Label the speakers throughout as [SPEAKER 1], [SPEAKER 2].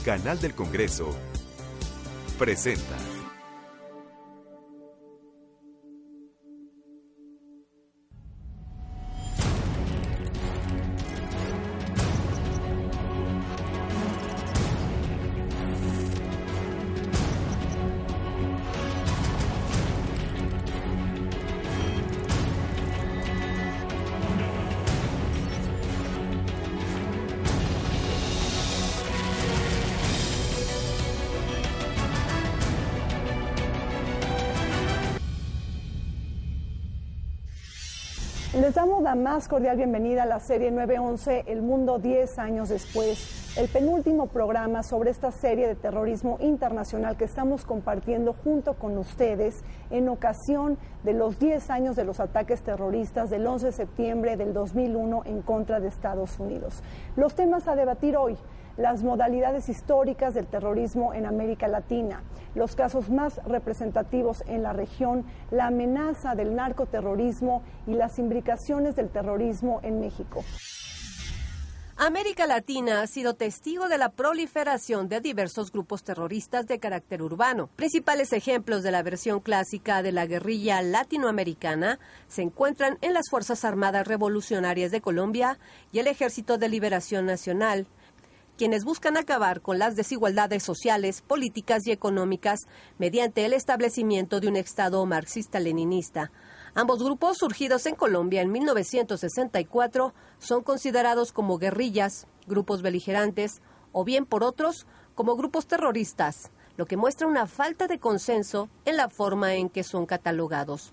[SPEAKER 1] Canal del Congreso presenta.
[SPEAKER 2] Les damos la más cordial bienvenida a la serie 911, El Mundo 10 años después, el penúltimo programa sobre esta serie de terrorismo internacional que estamos compartiendo junto con ustedes en ocasión de los 10 años de los ataques terroristas del 11 de septiembre del 2001 en contra de Estados Unidos. Los temas a debatir hoy: las modalidades históricas del terrorismo en América Latina, los casos más representativos en la región, la amenaza del narcoterrorismo y las implicaciones del terrorismo en México.
[SPEAKER 3] América Latina ha sido testigo de la proliferación de diversos grupos terroristas de carácter urbano. Principales ejemplos de la versión clásica de la guerrilla latinoamericana se encuentran en las Fuerzas Armadas Revolucionarias de Colombia y el Ejército de Liberación Nacional, quienes buscan acabar con las desigualdades sociales, políticas y económicas mediante el establecimiento de un Estado marxista-leninista. Ambos grupos, surgidos en Colombia en 1964, son considerados como guerrillas, grupos beligerantes o bien por otros como grupos terroristas, lo que muestra una falta de consenso en la forma en que son catalogados.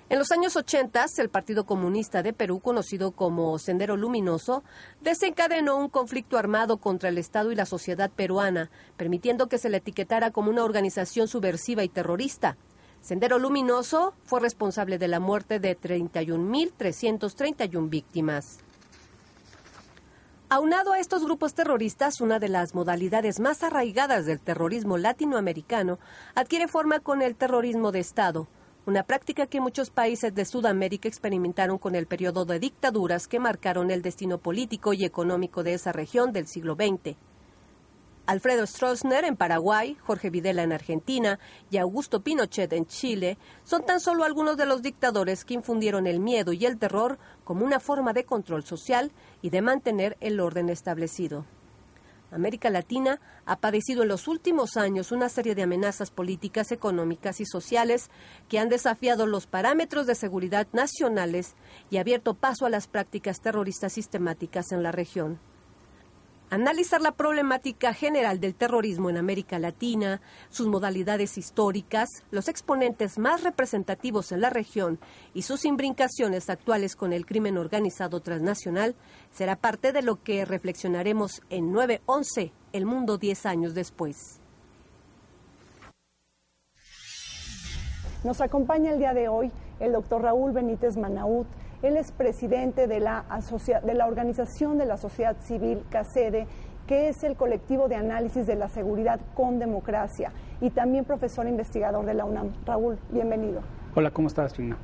[SPEAKER 3] En los años 80, el Partido Comunista de Perú, conocido como Sendero Luminoso, desencadenó un conflicto armado contra el Estado y la sociedad peruana, permitiendo que se le etiquetara como una organización subversiva y terrorista. Sendero Luminoso fue responsable de la muerte de 31.331 víctimas. Aunado a estos grupos terroristas, una de las modalidades más arraigadas del terrorismo latinoamericano adquiere forma con el terrorismo de Estado, una práctica que muchos países de Sudamérica experimentaron con el periodo de dictaduras que marcaron el destino político y económico de esa región del siglo XX. Alfredo Stroessner en Paraguay, Jorge Videla en Argentina y Augusto Pinochet en Chile son tan solo algunos de los dictadores que infundieron el miedo y el terror como una forma de control social y de mantener el orden establecido. América Latina ha padecido en los últimos años una serie de amenazas políticas, económicas y sociales que han desafiado los parámetros de seguridad nacionales y abierto paso a las prácticas terroristas sistemáticas en la región. Analizar la problemática general del terrorismo en América Latina, sus modalidades históricas, los exponentes más representativos en la región y sus imbricaciones actuales con el crimen organizado transnacional será parte de lo que reflexionaremos en 911, El Mundo 10 años después.
[SPEAKER 2] Nos acompaña el día de hoy el doctor Raúl Benítez Manaut. Él es presidente de la Organización de la Sociedad Civil, CACEDE, que es el colectivo de análisis de la seguridad con democracia, y también profesor investigador de la UNAM. Raúl, bienvenido.
[SPEAKER 4] Hola, ¿cómo estás, Rina?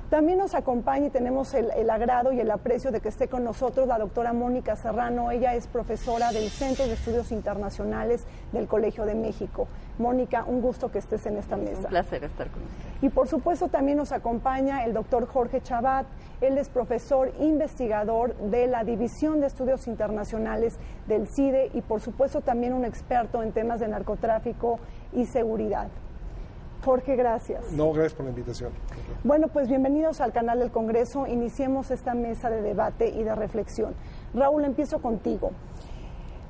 [SPEAKER 2] También nos acompaña y tenemos el agrado y el aprecio de que esté con nosotros la doctora Mónica Serrano. Ella es profesora del Centro de Estudios Internacionales del Colegio de México. Mónica, un gusto que estés en esta mesa.
[SPEAKER 5] Un placer estar con usted.
[SPEAKER 2] Y por supuesto también nos acompaña el doctor Jorge Chabat. Él es profesor investigador de la División de Estudios Internacionales del CIDE y por supuesto también un experto en temas de narcotráfico y seguridad. Jorge, gracias.
[SPEAKER 6] No, gracias por la invitación.
[SPEAKER 2] Bueno, pues bienvenidos al canal del Congreso. Iniciemos esta mesa de debate y de reflexión. Raúl, empiezo contigo.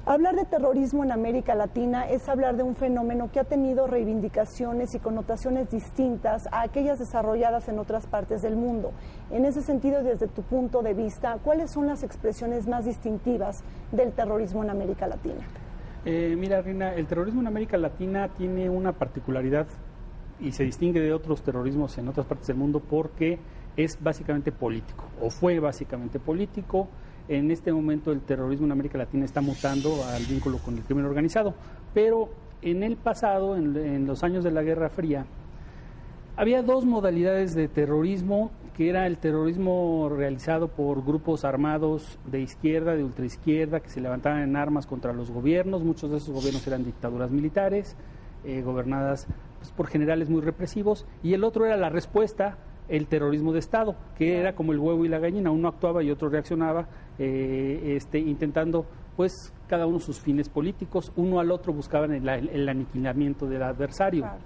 [SPEAKER 2] Hablar de terrorismo en América Latina es hablar de un fenómeno que ha tenido reivindicaciones y connotaciones distintas a aquellas desarrolladas en otras partes del mundo. En ese sentido, desde tu punto de vista, ¿cuáles son las expresiones más distintivas del terrorismo en América Latina?
[SPEAKER 4] Mira, Rina, el terrorismo en América Latina tiene una particularidad y se distingue de otros terrorismos en otras partes del mundo porque es básicamente político, o fue básicamente político. En este momento el terrorismo en América Latina está mutando al vínculo con el crimen organizado, pero en el pasado, en los años de la Guerra Fría, Había dos modalidades de terrorismo, que era el terrorismo realizado por grupos armados de izquierda, de ultraizquierda, que se levantaban en armas contra los gobiernos. Muchos de esos gobiernos eran dictaduras militares, gobernadas pues, por generales muy represivos, y el otro era la respuesta, el terrorismo de Estado, que era como el huevo y la gallina, uno actuaba y otro reaccionaba, intentando pues cada uno sus fines políticos, uno al otro buscaban el aniquilamiento del adversario. Claro.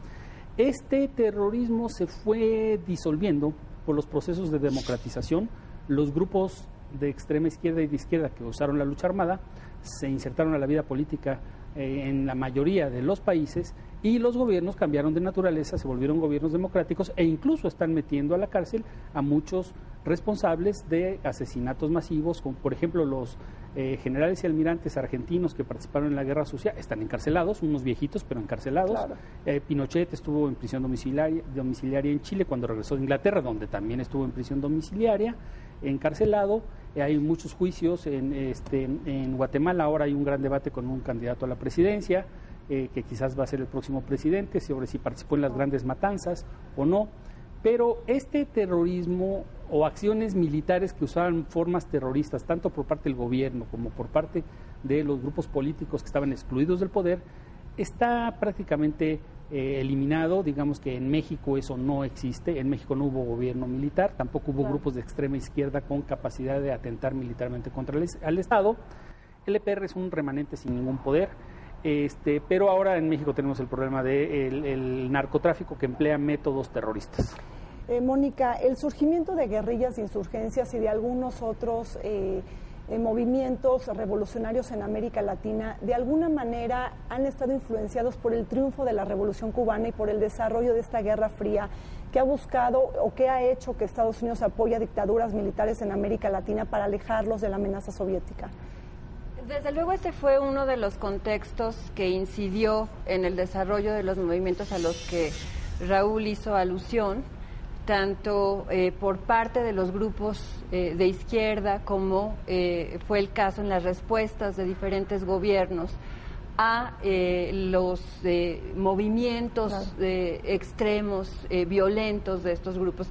[SPEAKER 4] Este terrorismo se fue disolviendo por los procesos de democratización. Los grupos de extrema izquierda y de izquierda que usaron la lucha armada se insertaron a la vida política en la mayoría de los países, y los gobiernos cambiaron de naturaleza, se volvieron gobiernos democráticos e incluso están metiendo a la cárcel a muchos responsables de asesinatos masivos, como por ejemplo los generales y almirantes argentinos que participaron en la guerra sucia, están encarcelados, unos viejitos pero encarcelados. Claro. Pinochet estuvo en prisión domiciliaria en Chile cuando regresó de Inglaterra, donde también estuvo en prisión domiciliaria, encarcelado. Hay muchos juicios en Guatemala. Ahora hay un gran debate con un candidato a la presidencia, que quizás va a ser el próximo presidente, sobre si participó en las grandes matanzas o no. Pero este terrorismo o acciones militares que usaban formas terroristas, tanto por parte del gobierno como por parte de los grupos políticos que estaban excluidos del poder, está prácticamente eliminado. Digamos que en México eso no existe. En México no hubo gobierno militar, tampoco hubo grupos de extrema izquierda con capacidad de atentar militarmente contra el Estado. El EPR es un remanente sin ningún poder. Pero ahora en México tenemos el problema del narcotráfico que emplea métodos terroristas.
[SPEAKER 2] Mónica, el surgimiento de guerrillas, insurgencias y de algunos otros movimientos revolucionarios en América Latina, de alguna manera han estado influenciados por el triunfo de la Revolución Cubana y por el desarrollo de esta Guerra Fría, que ha buscado o que ha hecho que Estados Unidos apoye a dictaduras militares en América Latina para alejarlos de la amenaza soviética.
[SPEAKER 5] Desde luego este fue uno de los contextos que incidió en el desarrollo de los movimientos a los que Raúl hizo alusión, tanto por parte de los grupos de izquierda como fue el caso en las respuestas de diferentes gobiernos a los movimientos extremos, violentos de estos grupos.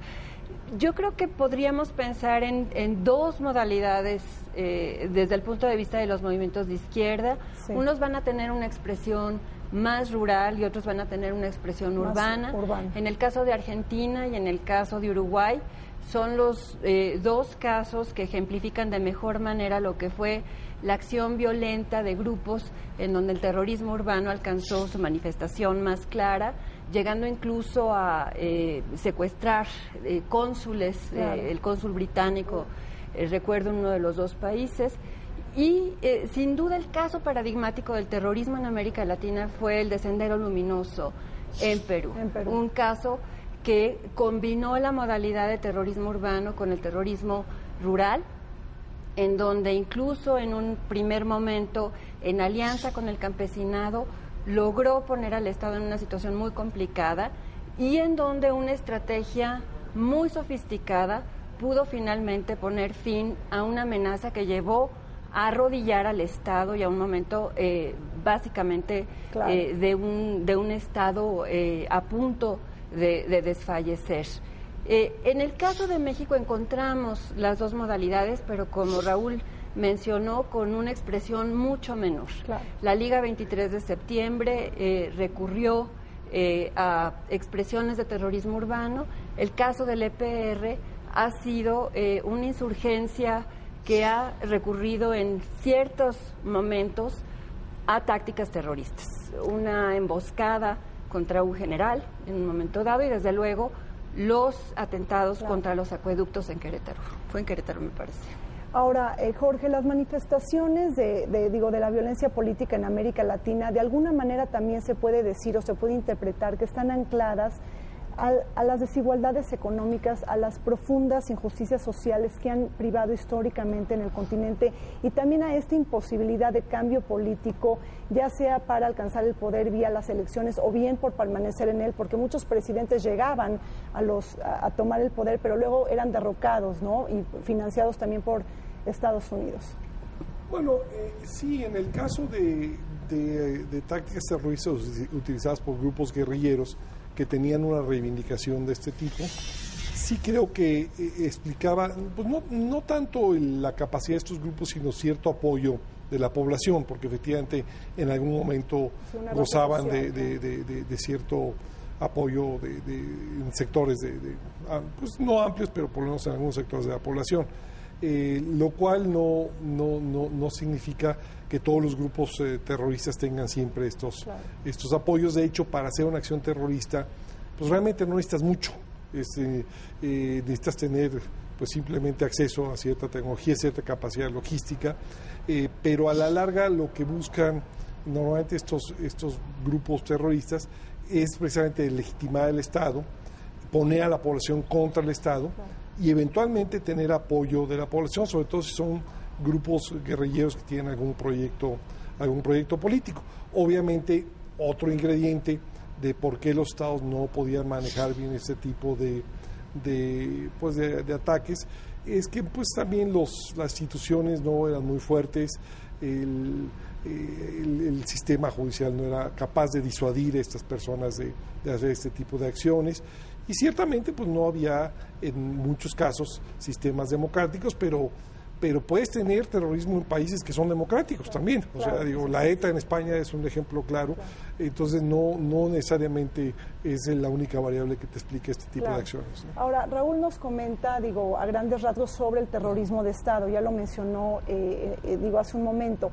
[SPEAKER 5] Yo creo que podríamos pensar en dos modalidades desde el punto de vista de los movimientos de izquierda. Sí. Unos van a tener una expresión más rural y otros van a tener una expresión urbana. En el caso de Argentina y en el caso de Uruguay son los dos casos que ejemplifican de mejor manera lo que fue la acción violenta de grupos en donde el terrorismo urbano alcanzó su manifestación más clara, llegando incluso a secuestrar cónsules, el cónsul británico, recuerdo en uno de los dos países. Y sin duda el caso paradigmático del terrorismo en América Latina fue el de Sendero Luminoso en Perú. Un caso que combinó la modalidad de terrorismo urbano con el terrorismo rural, en donde incluso en un primer momento, en alianza con el campesinado, logró poner al Estado en una situación muy complicada y en donde una estrategia muy sofisticada pudo finalmente poner fin a una amenaza que llevó a arrodillar al Estado y a un momento básicamente de un Estado a punto de desfallecer. En el caso de México encontramos las dos modalidades, pero como Raúl mencionó, con una expresión mucho menor. Claro. La Liga 23 de septiembre recurrió a expresiones de terrorismo urbano. El caso del EPR ha sido una insurgencia que ha recurrido en ciertos momentos a tácticas terroristas. Una emboscada contra un general en un momento dado y desde luego los atentados contra los acueductos en Querétaro. Fue en Querétaro, me parece.
[SPEAKER 2] Ahora, Jorge, las manifestaciones de la violencia política en América Latina, de alguna manera también se puede decir o se puede interpretar que están ancladas a las desigualdades económicas, a las profundas injusticias sociales que han privado históricamente en el continente y también a esta imposibilidad de cambio político, ya sea para alcanzar el poder vía las elecciones o bien por permanecer en él, porque muchos presidentes llegaban a tomar el poder, pero luego eran derrocados, ¿no? Y financiados también por Estados Unidos.
[SPEAKER 6] Bueno, sí, en el caso de de tácticas terroristas utilizadas por grupos guerrilleros que tenían una reivindicación de este tipo. Sí creo que explicaba, pues no tanto la capacidad de estos grupos, sino cierto apoyo de la población, porque efectivamente en algún momento gozaban de cierto apoyo en sectores pues no amplios, pero por lo menos en algunos sectores de la población. Lo cual no significa que todos los grupos terroristas tengan siempre estos apoyos. De hecho, para hacer una acción terrorista, pues realmente no necesitas mucho. Necesitas tener pues simplemente acceso a cierta tecnología, cierta capacidad logística, pero a la larga lo que buscan normalmente estos grupos terroristas es precisamente legitimar el Estado, poner a la población contra el Estado y eventualmente tener apoyo de la población, sobre todo si son grupos guerrilleros que tienen algún proyecto político. Obviamente, otro ingrediente de por qué los estados no podían manejar bien este tipo de ataques es que pues también las instituciones no eran muy fuertes, el sistema judicial no era capaz de disuadir a estas personas de hacer este tipo de acciones, y ciertamente pues no había en muchos casos sistemas democráticos, pero puedes tener terrorismo en países que son democráticos también. O sea, la ETA en España es un ejemplo claro. Entonces no necesariamente es la única variable que te explica este tipo de acciones, ¿no?
[SPEAKER 2] Ahora, Raúl nos comenta, a grandes rasgos sobre el terrorismo de Estado. Ya lo mencionó, hace un momento.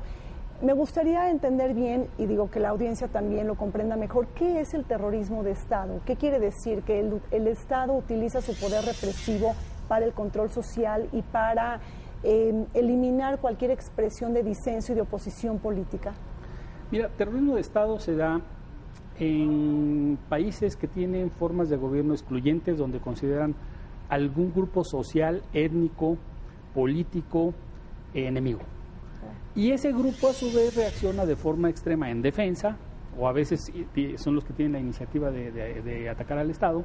[SPEAKER 2] Me gustaría entender bien, y que la audiencia también lo comprenda mejor, ¿qué es el terrorismo de Estado? ¿Qué quiere decir? ¿Que el Estado utiliza su poder represivo para el control social y para eliminar cualquier expresión de disenso y de oposición política?
[SPEAKER 4] Mira, terrorismo de Estado se da en países que tienen formas de gobierno excluyentes, donde consideran algún grupo social, étnico, político, enemigo. Y ese grupo a su vez reacciona de forma extrema en defensa, o a veces son los que tienen la iniciativa de atacar al Estado,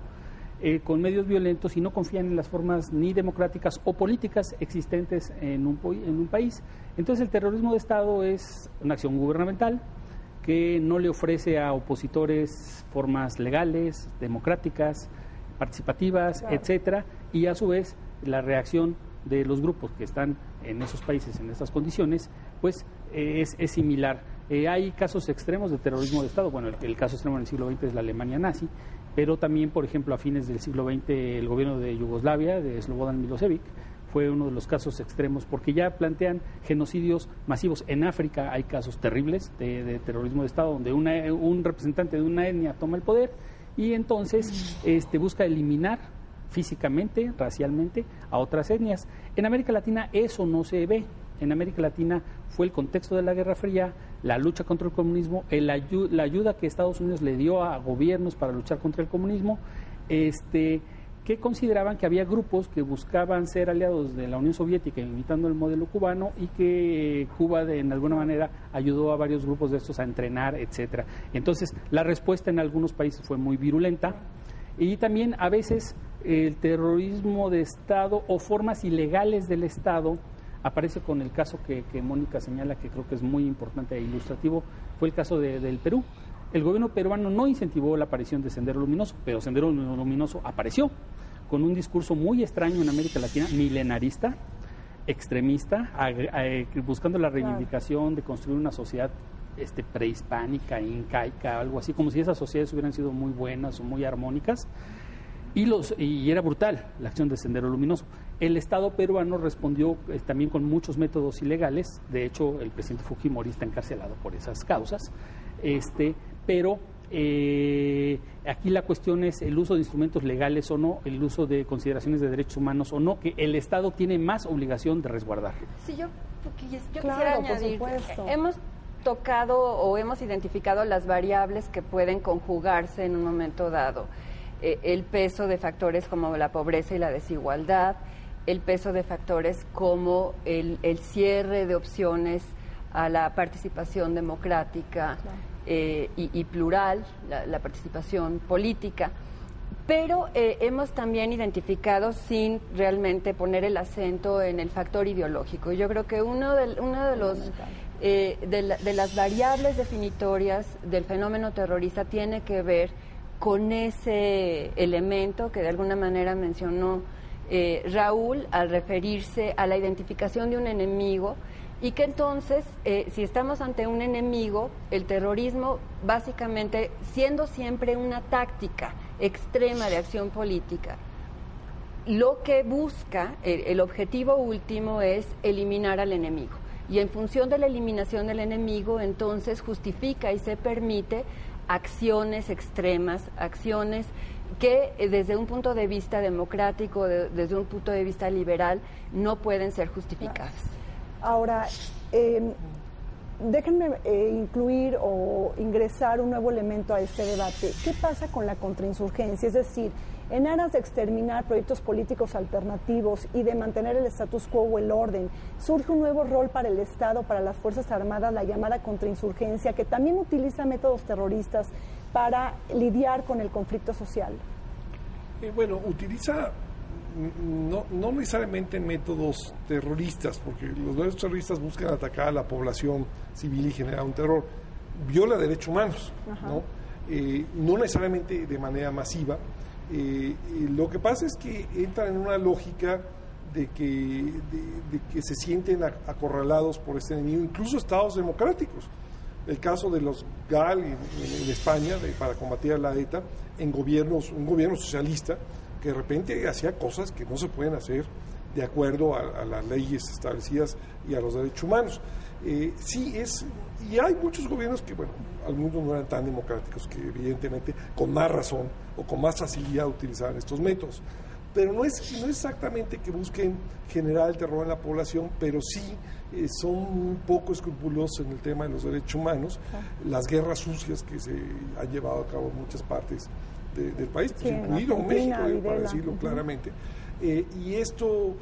[SPEAKER 4] con medios violentos, y no confían en las formas ni democráticas o políticas existentes en un país. Entonces el terrorismo de Estado es una acción gubernamental que no le ofrece a opositores formas legales, democráticas, participativas, etcétera, y a su vez la reacción de los grupos que están en esos países, en esas condiciones, pues es similar. Hay casos extremos de terrorismo de Estado. Bueno, el caso extremo en el siglo XX es la Alemania nazi, pero también, por ejemplo, a fines del siglo XX el gobierno de Yugoslavia, de Slobodan Milosevic, fue uno de los casos extremos, porque ya plantean genocidios masivos. En África hay casos terribles de terrorismo de Estado, donde un representante de una etnia toma el poder y entonces busca eliminar físicamente, racialmente, a otras etnias. En América Latina eso no se ve. En América Latina fue el contexto de la Guerra Fría, la lucha contra el comunismo, la ayuda que Estados Unidos le dio a gobiernos para luchar contra el comunismo, que consideraban que había grupos que buscaban ser aliados de la Unión Soviética, imitando el modelo cubano, y que Cuba en alguna manera ayudó a varios grupos de estos a entrenar, etcétera. Entonces, la respuesta en algunos países fue muy virulenta, y también a veces el terrorismo de Estado o formas ilegales del Estado aparece con el caso que Mónica señala, que creo que es muy importante e ilustrativo. Fue el caso del Perú. El gobierno peruano no incentivó la aparición de Sendero Luminoso, pero Sendero Luminoso apareció con un discurso muy extraño en América Latina, milenarista, extremista, buscando la reivindicación de construir una sociedad prehispánica, incaica, algo así, como si esas sociedades hubieran sido muy buenas o muy armónicas. Y era brutal la acción de Sendero Luminoso. El Estado peruano respondió también con muchos métodos ilegales. De hecho, el presidente Fujimori está encarcelado por esas causas. Pero aquí la cuestión es el uso de instrumentos legales o no, el uso de consideraciones de derechos humanos o no, que el Estado tiene más obligación de resguardar.
[SPEAKER 5] Sí, yo quisiera añadir, hemos tocado o hemos identificado las variables que pueden conjugarse en un momento dado. El peso de factores como la pobreza y la desigualdad, el peso de factores como el cierre de opciones a la participación democrática y plural, la participación política, pero hemos también identificado, sin realmente poner el acento en el factor ideológico. Yo creo que uno de las variables definitorias del fenómeno terrorista tiene que ver con ese elemento que de alguna manera mencionó Raúl al referirse a la identificación de un enemigo, y que entonces, si estamos ante un enemigo, el terrorismo básicamente, siendo siempre una táctica extrema de acción política, lo que busca, el objetivo último es eliminar al enemigo. Y en función de la eliminación del enemigo, entonces justifica y se permite acciones extremas, acciones que desde un punto de vista democrático, desde un punto de vista liberal, no pueden ser justificadas.
[SPEAKER 2] Ahora, déjenme incluir o ingresar un nuevo elemento a este debate. ¿Qué pasa con la contrainsurgencia? Es decir, en aras de exterminar proyectos políticos alternativos y de mantener el status quo o el orden, surge un nuevo rol para el Estado, para las Fuerzas Armadas, la llamada contrainsurgencia, que también utiliza métodos terroristas para lidiar con el conflicto social.
[SPEAKER 6] Bueno, utiliza no necesariamente métodos terroristas, porque los métodos terroristas buscan atacar a la población civil y generar un terror. Viola derechos humanos, ¿no? No necesariamente de manera masiva. Lo que pasa es que entran en una lógica de que se sienten acorralados por este enemigo, incluso estados democráticos. El caso de los GAL en España para combatir a la ETA, un gobierno socialista que de repente hacía cosas que no se pueden hacer de acuerdo a las leyes establecidas y a los derechos humanos. Y hay muchos gobiernos que, bueno, algunos no eran tan democráticos, que evidentemente con más razón o con más facilidad utilizaban estos métodos. Pero no es exactamente que busquen generar el terror en la población, pero sí son un poco escrupulosos en el tema de los derechos humanos, las guerras sucias que se han llevado a cabo en muchas partes del país, sí, incluido México, para decirlo claramente. Y esto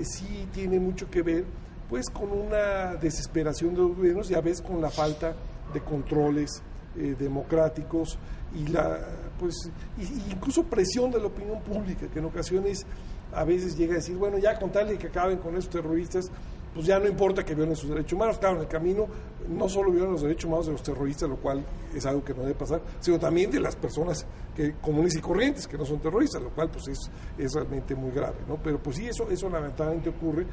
[SPEAKER 6] sí tiene mucho que ver pues con una desesperación de los gobiernos y a veces con la falta de controles democráticos y incluso presión de la opinión pública, que en ocasiones a veces llega a decir, bueno, ya con tal de que acaben con esos terroristas, pues ya no importa que violen sus derechos humanos. Claro, en el camino no solo violan los derechos humanos de los terroristas, lo cual es algo que no debe pasar, sino también de las personas comunes y corrientes que no son terroristas, lo cual pues es realmente muy grave, ¿no? Pero pues sí, eso lamentablemente ocurre,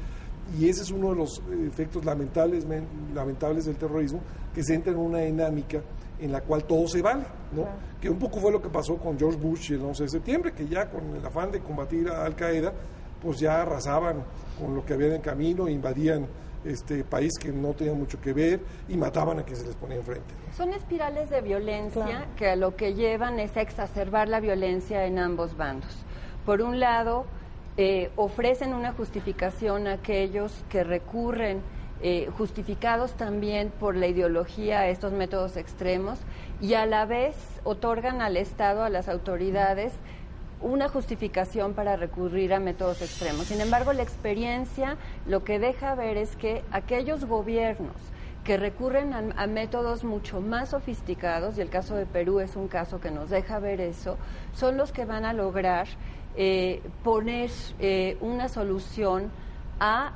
[SPEAKER 6] y ese es uno de los efectos lamentables del terrorismo, que se entra en una dinámica en la cual todo se vale, ¿no? Claro. Que un poco fue lo que pasó con George Bush el 11 de septiembre, que ya con el afán de combatir a Al Qaeda, pues ya arrasaban con lo que había en el camino, invadían este país que no tenía mucho que ver y mataban a quien se les ponía enfrente, ¿no?
[SPEAKER 5] Son espirales de violencia,
[SPEAKER 2] claro,
[SPEAKER 5] que a lo que llevan es a exacerbar la violencia en ambos bandos. Por un lado, ofrecen una justificación a aquellos que recurren, justificados también por la ideología, a estos métodos extremos, y a la vez otorgan al Estado, a las autoridades, una justificación para recurrir a métodos extremos. Sin embargo, la experiencia lo que deja ver es que aquellos gobiernos que recurren a métodos mucho más sofisticados, y el caso de Perú es un caso que nos deja ver eso, son los que van a lograr poner una solución a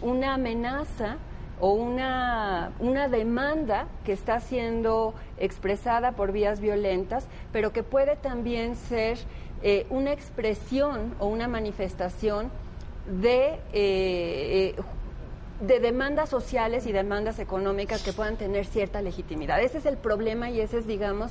[SPEAKER 5] una amenaza o una demanda que está siendo expresada por vías violentas, pero que puede también ser una expresión o una manifestación de demandas sociales y demandas económicas que puedan tener cierta legitimidad. Ese es el problema y ese es, digamos,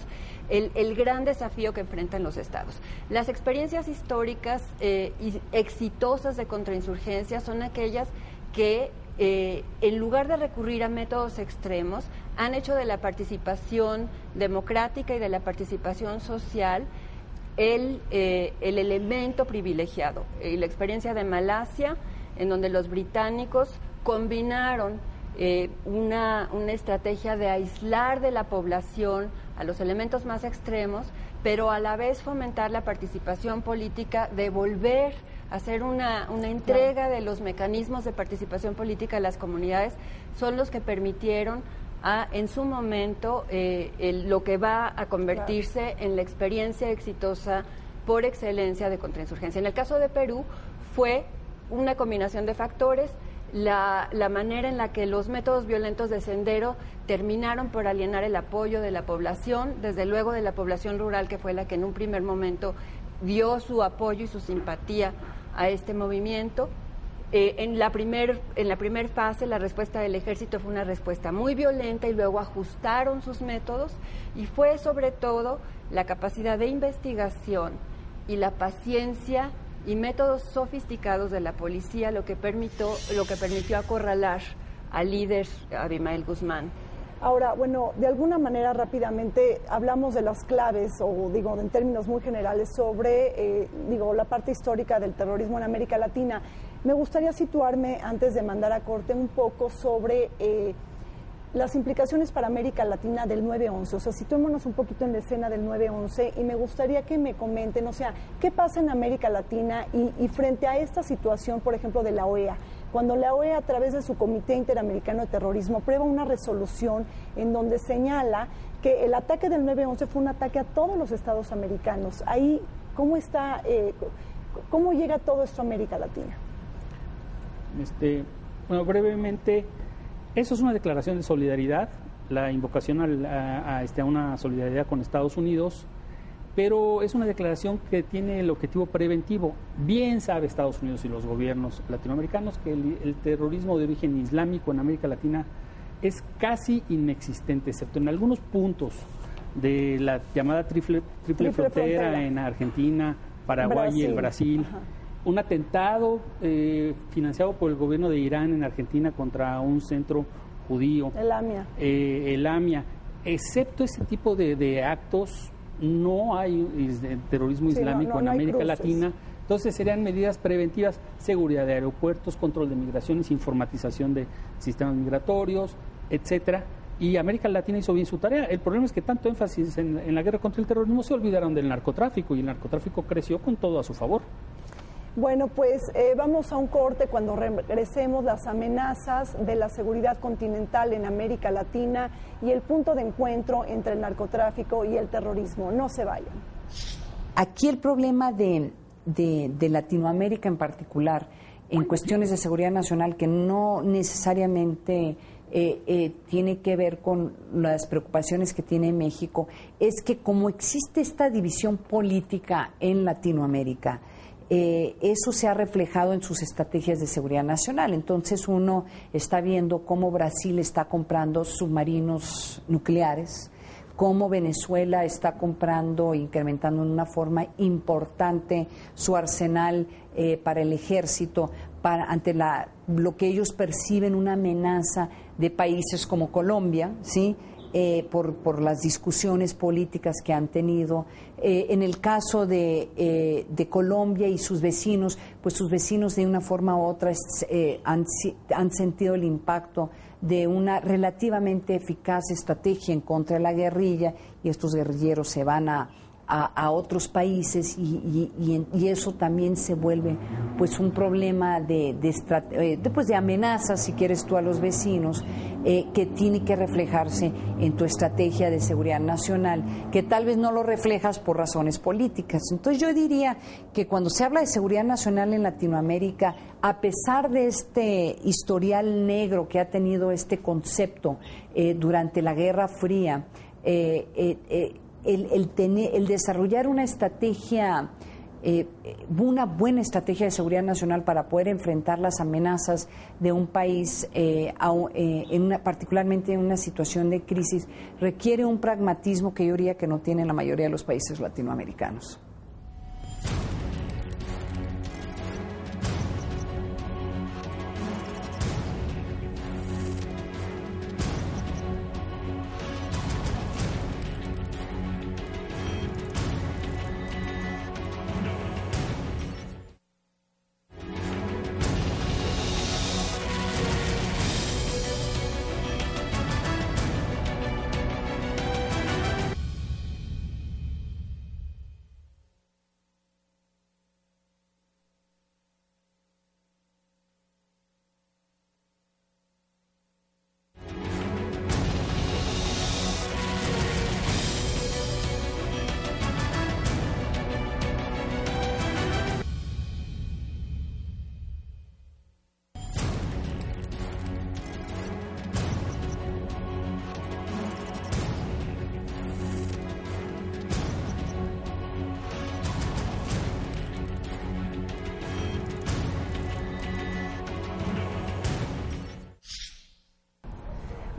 [SPEAKER 5] el gran desafío que enfrentan los estados. Las experiencias históricas y exitosas de contrainsurgencia son aquellas que en lugar de recurrir a métodos extremos, han hecho de la participación democrática y de la participación social el elemento privilegiado. La experiencia de Malasia, en donde los británicos combinaron una estrategia de aislar de la población a los elementos más extremos, pero a la vez fomentar la participación política, de volver a hacer una entrega de los mecanismos de participación política a las comunidades, son los que permitieron a, en su momento, lo que va a convertirse en la experiencia exitosa por excelencia de contrainsurgencia. En el caso de Perú fue una combinación de factores, la manera en la que los métodos violentos de Sendero terminaron por alienar el apoyo de la población, desde luego de la población rural, que fue la que en un primer momento dio su apoyo y su simpatía a este movimiento. En la primer fase la respuesta del ejército fue una respuesta muy violenta y luego ajustaron sus métodos, y fue sobre todo la capacidad de investigación y la paciencia y métodos sofisticados de la policía lo que permitió acorralar al líder Abimael Guzmán.
[SPEAKER 2] Ahora, bueno, de alguna manera rápidamente hablamos de las claves, o digo, en términos muy generales, sobre la parte histórica del terrorismo en América Latina. Me gustaría situarme, antes de mandar a corte, un poco sobre las implicaciones para América Latina del 9/11. O sea, situémonos un poquito en la escena del 9/11 y me gustaría que me comenten, o sea, qué pasa en América Latina y frente a esta situación, por ejemplo, de la OEA. Cuando la OEA, a través de su Comité Interamericano de Terrorismo, aprueba una resolución en donde señala que el ataque del 9/11 fue un ataque a todos los estados americanos. Ahí, ¿cómo llega todo esto a América Latina?
[SPEAKER 4] Bueno, brevemente, eso es una declaración de solidaridad, la invocación a una solidaridad con Estados Unidos, pero es una declaración que tiene el objetivo preventivo. Bien sabe Estados Unidos y los gobiernos latinoamericanos que el terrorismo de origen islámico en América Latina es casi inexistente, excepto en algunos puntos de la llamada triple frontera en Argentina, Paraguay y el Brasil. Ajá. Un atentado financiado por el gobierno de Irán en Argentina contra un centro judío. El AMIA. Excepto ese tipo de actos, no hay terrorismo islámico en América Latina. Entonces serían medidas preventivas: seguridad de aeropuertos, control de migraciones, informatización de sistemas migratorios, etcétera. Y América Latina hizo bien su tarea. El problema es que tanto énfasis en la guerra contra el terrorismo, se olvidaron del narcotráfico, y el narcotráfico creció con todo a su favor.
[SPEAKER 2] Bueno, pues vamos a un corte. Cuando regresemos, las amenazas de la seguridad continental en América Latina y el punto de encuentro entre el narcotráfico y el terrorismo. No se vayan.
[SPEAKER 7] Aquí el problema de Latinoamérica en particular, en cuestiones de seguridad nacional, que no necesariamente tiene que ver con las preocupaciones que tiene México, es que como existe esta división política en Latinoamérica, eso se ha reflejado en sus estrategias de seguridad nacional. Entonces uno está viendo cómo Brasil está comprando submarinos nucleares, cómo Venezuela está comprando e incrementando en una forma importante su arsenal para el ejército, ante lo que ellos perciben una amenaza de países como Colombia, ¿sí? Por las discusiones políticas que han tenido. En el caso de Colombia y sus vecinos, pues sus vecinos de una forma u otra han sentido el impacto de una relativamente eficaz estrategia en contra de la guerrilla, y estos guerrilleros se van a otros países y eso también se vuelve pues un problema de amenazas, si quieres tú, a los vecinos, que tiene que reflejarse en tu estrategia de seguridad nacional, que tal vez no lo reflejas por razones políticas. Entonces yo diría que cuando se habla de seguridad nacional en Latinoamérica, a pesar de este historial negro que ha tenido este concepto durante la Guerra Fría, el desarrollar una estrategia, una buena estrategia de seguridad nacional para poder enfrentar las amenazas de un país, particularmente en una situación de crisis, requiere un pragmatismo que yo diría que no tienen la mayoría de los países latinoamericanos.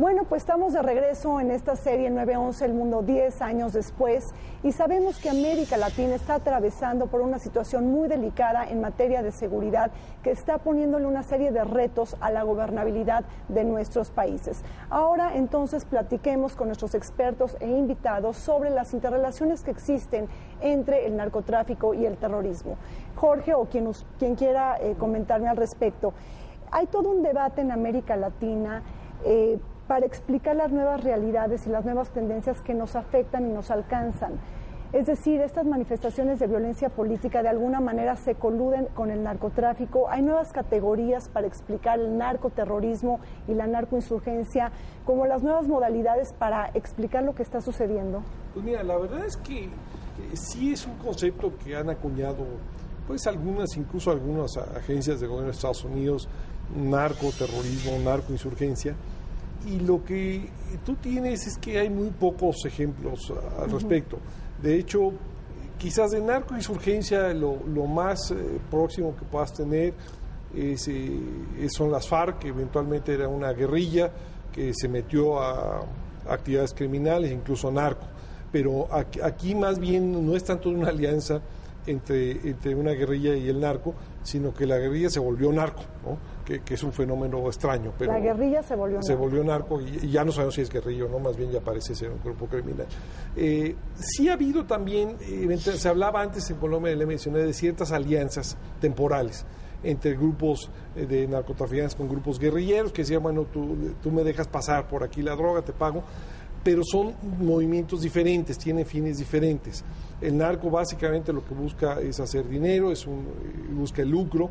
[SPEAKER 2] Bueno, pues estamos de regreso en esta serie 911, el mundo 10 años después, y sabemos que América Latina está atravesando por una situación muy delicada en materia de seguridad que está poniéndole una serie de retos a la gobernabilidad de nuestros países. Ahora entonces platiquemos con nuestros expertos e invitados sobre las interrelaciones que existen entre el narcotráfico y el terrorismo. Jorge, o quien quiera comentarme al respecto, hay todo un debate en América Latina para explicar las nuevas realidades y las nuevas tendencias que nos afectan y nos alcanzan. Es decir, estas manifestaciones de violencia política de alguna manera se coluden con el narcotráfico. Hay nuevas categorías para explicar el narcoterrorismo y la narcoinsurgencia, como las nuevas modalidades para explicar lo que está sucediendo.
[SPEAKER 6] Pues mira, la verdad es que sí es un concepto que han acuñado pues incluso algunas agencias de gobierno de Estados Unidos, narcoterrorismo, narcoinsurgencia. Y lo que tú tienes es que hay muy pocos ejemplos al respecto. De hecho, quizás de narcoinsurgencia lo más próximo que puedas tener son las FARC, que eventualmente era una guerrilla que se metió a actividades criminales, incluso narco. Pero aquí más bien no es tanto una alianza entre una guerrilla y el narco, sino que la guerrilla se volvió narco, ¿no? Que es un fenómeno extraño. Pero
[SPEAKER 2] la guerrilla se volvió
[SPEAKER 6] narco y ya no sabemos si es guerrilla o no, más bien ya parece ser un grupo criminal. Sí ha habido también, se hablaba antes en Colombia, le mencioné, de ciertas alianzas temporales entre grupos de narcotraficantes con grupos guerrilleros, que decían, bueno, tú me dejas pasar por aquí la droga, te pago, pero son movimientos diferentes, tienen fines diferentes. El narco básicamente lo que busca es hacer dinero, busca el lucro.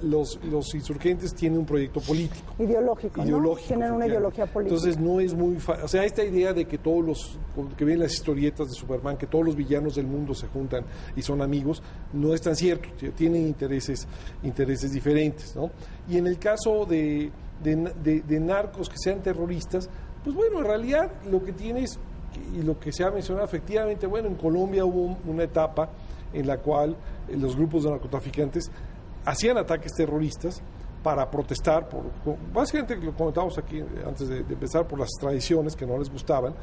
[SPEAKER 6] Los insurgentes tienen un proyecto político.
[SPEAKER 2] Ideológico, ¿no? Tienen una ideología política.
[SPEAKER 6] Entonces no es muy fácil. O sea, esta idea de que todos los que ven las historietas de Superman, que todos los villanos del mundo se juntan y son amigos, no es tan cierto. Tienen intereses diferentes, ¿no? Y en el caso de narcos que sean terroristas, pues bueno, en realidad lo que tienes, y lo que se ha mencionado efectivamente, bueno, en Colombia hubo una etapa en la cual los grupos de narcotraficantes hacían ataques terroristas para protestar, básicamente lo comentábamos aquí antes de empezar, por las tradiciones que no les gustaban,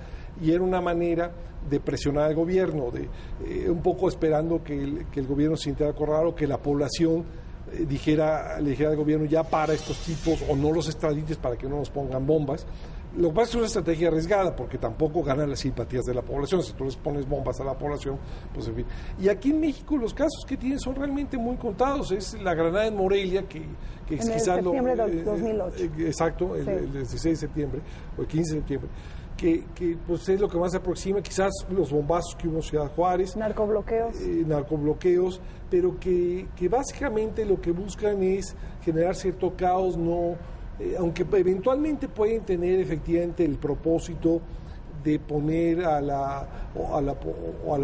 [SPEAKER 6] y era una manera de presionar al gobierno, un poco esperando que el gobierno se sintiera acorralado, que la población le dijera al gobierno, ya para estos tipos, o no los extradites para que no nos pongan bombas. Lo que pasa es que es una estrategia arriesgada, porque tampoco ganan las simpatías de la población. Si tú les pones bombas a la población, pues en fin. Y aquí en México los casos que tienen son realmente muy contados. Es la granada en Morelia, que
[SPEAKER 2] en quizás el septiembre del 2008.
[SPEAKER 6] Exacto,
[SPEAKER 2] sí.
[SPEAKER 6] el 16 de septiembre, o el 15 de septiembre. Que pues es lo que más se aproxima, quizás los bombazos que hubo en Ciudad Juárez.
[SPEAKER 2] Narcobloqueos,
[SPEAKER 6] pero que básicamente lo que buscan es generar cierto caos, aunque eventualmente pueden tener efectivamente el propósito de poner a la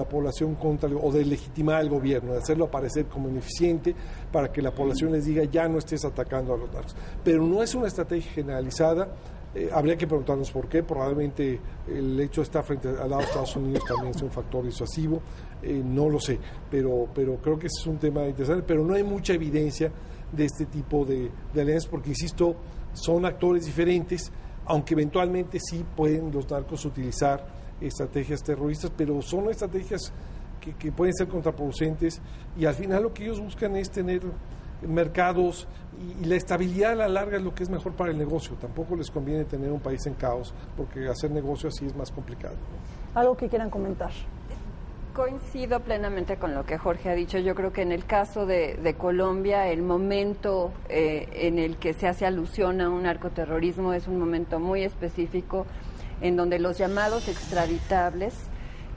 [SPEAKER 6] población contra, o de legitimar al gobierno, de hacerlo aparecer como ineficiente para que la población les diga, ya no estés atacando a los narcos. Pero no es una estrategia generalizada. Habría que preguntarnos por qué. Probablemente el hecho de estar frente al lado de Estados Unidos también es un factor disuasivo, no lo sé, pero creo que ese es un tema interesante, pero no hay mucha evidencia de este tipo de alianzas, porque insisto, son actores diferentes, aunque eventualmente sí pueden los narcos utilizar estrategias terroristas, pero son estrategias que pueden ser contraproducentes, y al final lo que ellos buscan es tener mercados, y la estabilidad a la larga es lo que es mejor para el negocio. Tampoco les conviene tener un país en caos, porque hacer negocio así es más complicado.
[SPEAKER 2] ¿Algo que quieran comentar?
[SPEAKER 5] Coincido plenamente con lo que Jorge ha dicho. Yo creo que en el caso de Colombia, el momento en el que se hace alusión a un narcoterrorismo es un momento muy específico, en donde los llamados extraditables,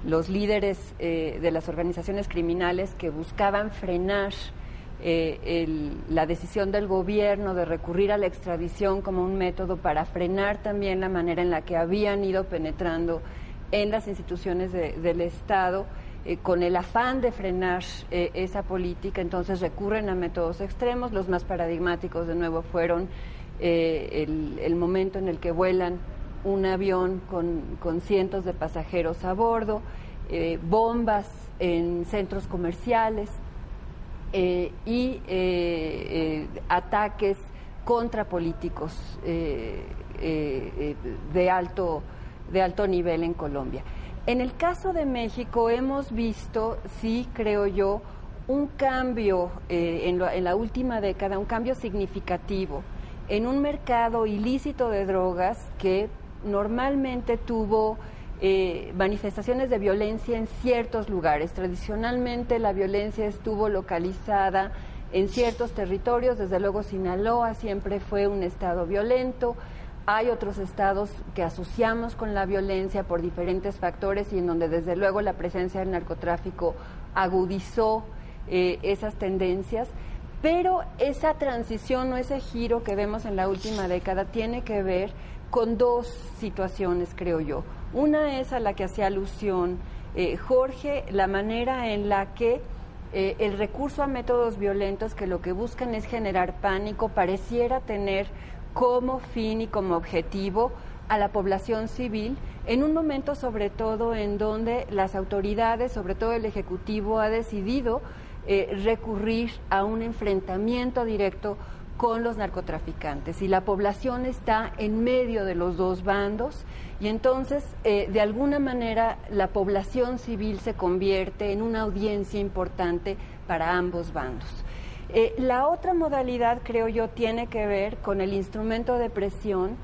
[SPEAKER 5] los líderes de las organizaciones criminales que buscaban frenar la decisión del gobierno de recurrir a la extradición como un método para frenar también la manera en la que habían ido penetrando en las instituciones del Estado, con el afán de frenar esa política. Entonces recurren a métodos extremos. Los más paradigmáticos, de nuevo, fueron el momento en el que vuelan un avión con cientos de pasajeros a bordo, bombas en centros comerciales, y ataques contra políticos de alto nivel en Colombia. En el caso de México hemos visto, sí, creo yo, un cambio en la última década, un cambio significativo en un mercado ilícito de drogas que normalmente tuvo manifestaciones de violencia en ciertos lugares. Tradicionalmente la violencia estuvo localizada en ciertos territorios, desde luego Sinaloa siempre fue un estado violento. Hay otros estados que asociamos con la violencia por diferentes factores y en donde desde luego la presencia del narcotráfico agudizó esas tendencias, pero esa transición o ese giro que vemos en la última década tiene que ver con dos situaciones, creo yo. Una es a la que hacía alusión Jorge, la manera en la que el recurso a métodos violentos que lo que buscan es generar pánico, pareciera tener como fin y como objetivo a la población civil, en un momento sobre todo en donde las autoridades, sobre todo el Ejecutivo, ha decidido recurrir a un enfrentamiento directo con los narcotraficantes y la población está en medio de los dos bandos y entonces de alguna manera la población civil se convierte en una audiencia importante para ambos bandos. La otra modalidad, creo yo, tiene que ver con el instrumento de presión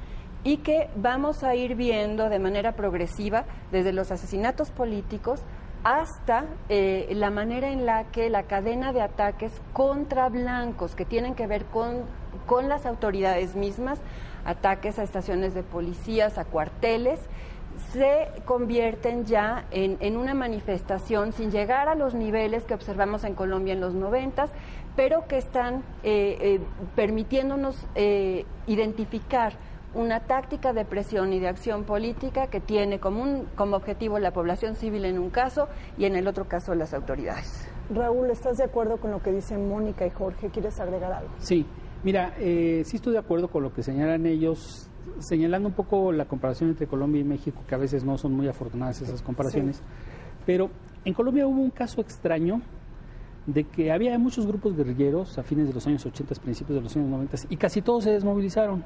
[SPEAKER 5] y que vamos a ir viendo de manera progresiva desde los asesinatos políticos hasta la manera en la que la cadena de ataques contra blancos que tienen que ver con las autoridades mismas, ataques a estaciones de policías, a cuarteles, se convierten ya en una manifestación sin llegar a los niveles que observamos en Colombia en los 90s, pero que están permitiéndonos identificar una táctica de presión y de acción política que tiene como objetivo la población civil en un caso y en el otro caso las autoridades.
[SPEAKER 2] Raúl, ¿estás de acuerdo con lo que dicen Mónica y Jorge? ¿Quieres agregar algo?
[SPEAKER 4] Sí, mira, sí estoy de acuerdo con lo que señalan ellos, señalando un poco la comparación entre Colombia y México, que a veces no son muy afortunadas esas comparaciones, sí. Pero en Colombia hubo un caso extraño de que había muchos grupos guerrilleros a fines de los años 80, principios de los años 90 y casi todos se desmovilizaron.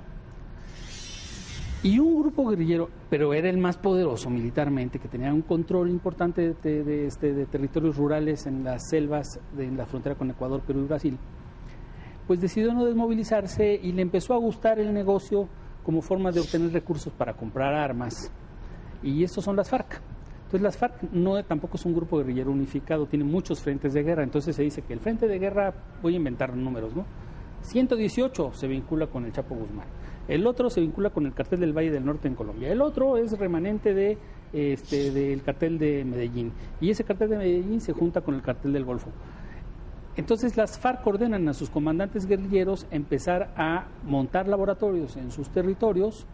[SPEAKER 4] Y un grupo guerrillero, pero era el más poderoso militarmente, que tenía un control importante de territorios rurales en las selvas, en la frontera con Ecuador, Perú y Brasil, pues decidió no desmovilizarse y le empezó a gustar el negocio como forma de obtener recursos para comprar armas. Y estos son las FARC. Entonces las FARC tampoco es un grupo guerrillero unificado, tiene muchos frentes de guerra. Entonces se dice que el frente de guerra, voy a inventar números, ¿no? 118 se vincula con el Chapo Guzmán. El otro se vincula con el cartel del Valle del Norte en Colombia. El otro es remanente del cartel de Medellín. Y ese cartel de Medellín se junta con el cartel del Golfo. Entonces las FARC ordenan a sus comandantes guerrilleros empezar a montar laboratorios en sus territorios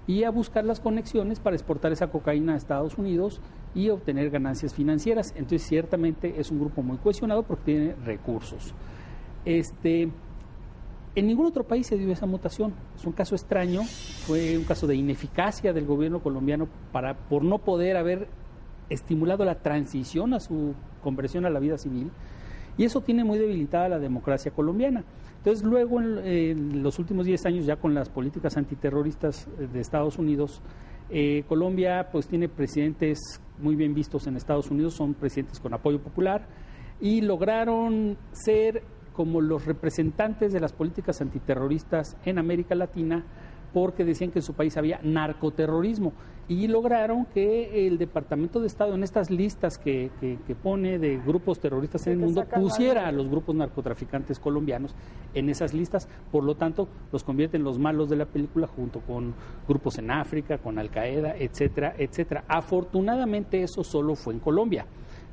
[SPEAKER 4] y a buscar las conexiones para exportar esa cocaína a Estados Unidos y obtener ganancias financieras. Entonces ciertamente es un grupo muy cohesionado porque tiene recursos. En ningún otro país se dio esa mutación. Es un caso extraño, fue un caso de ineficacia del gobierno colombiano por no poder haber estimulado la transición a su conversión a la vida civil, y eso tiene muy debilitada la democracia colombiana. Entonces luego en los últimos 10 años, ya con las políticas antiterroristas de Estados Unidos, Colombia pues tiene presidentes muy bien vistos en Estados Unidos, son presidentes con apoyo popular y lograron ser como los representantes de las políticas antiterroristas en América Latina, porque decían que en su país había narcoterrorismo, y lograron que el Departamento de Estado en estas listas que pone de grupos terroristas en el mundo pusiera a los grupos narcotraficantes colombianos en esas listas. Por lo tanto, los convierte en los malos de la película junto con grupos en África, con Al-Qaeda, etcétera, etcétera. Afortunadamente eso solo fue en Colombia,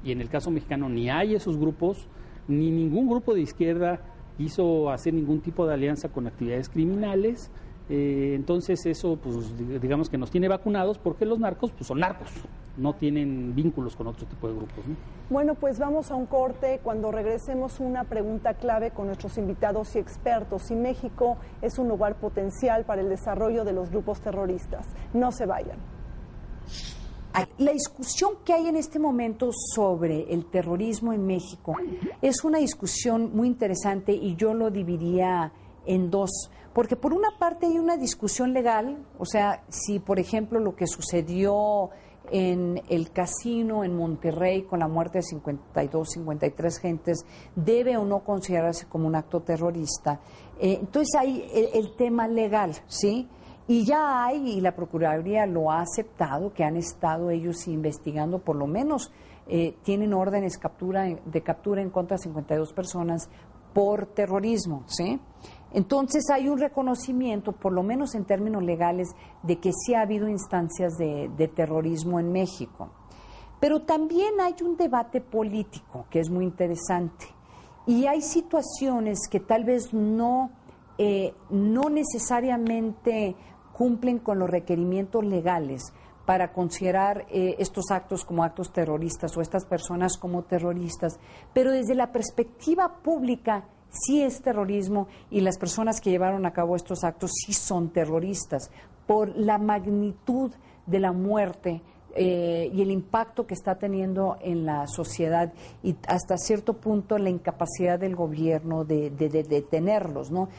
[SPEAKER 4] y en el caso mexicano ni hay esos grupos, ni ningún grupo de izquierda quiso hacer ningún tipo de alianza con actividades criminales. Entonces eso, pues digamos que nos tiene vacunados, porque los narcos pues son narcos, no tienen vínculos con otro tipo de grupos, ¿no?
[SPEAKER 2] Bueno, pues vamos a un corte. Cuando regresemos, una pregunta clave con nuestros invitados y expertos: si México es un lugar potencial para el desarrollo de los grupos terroristas. No se vayan.
[SPEAKER 7] La discusión que hay en este momento sobre el terrorismo en México es una discusión muy interesante, y yo lo dividiría en dos, Porque por una parte hay una discusión legal, o sea, si por ejemplo lo que sucedió en el casino en Monterrey con la muerte de 52, 53 gentes debe o no considerarse como un acto terrorista. Entonces hay el tema legal, ¿sí? Y ya hay, y la Procuraduría lo ha aceptado, que han estado ellos investigando, por lo menos tienen órdenes de captura en contra de 52 personas por terrorismo, ¿sí? Entonces hay un reconocimiento, por lo menos en términos legales, de que sí ha habido instancias de terrorismo en México. Pero también hay un debate político que es muy interesante y hay situaciones que tal vez no necesariamente cumplen con los requerimientos legales para considerar estos actos como actos terroristas o estas personas como terroristas, pero desde la perspectiva pública sí es terrorismo y las personas que llevaron a cabo estos actos sí son terroristas por la magnitud de la muerte y el impacto que está teniendo en la sociedad y hasta cierto punto la incapacidad del gobierno de detenerlos, ¿no?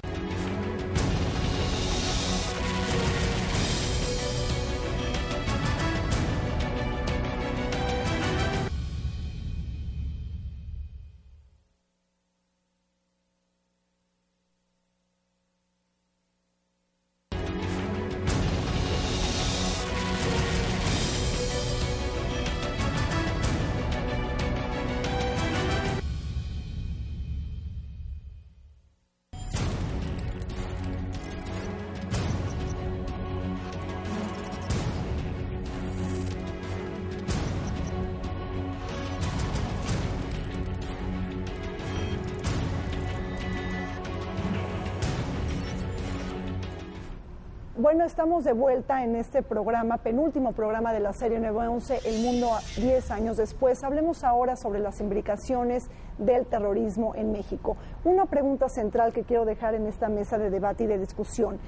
[SPEAKER 2] Bueno, estamos de vuelta en este programa, penúltimo programa de la serie 911, El Mundo 10 años después. Hablemos ahora sobre las implicaciones del terrorismo en México. Una pregunta central que quiero dejar en esta mesa de debate y de discusión.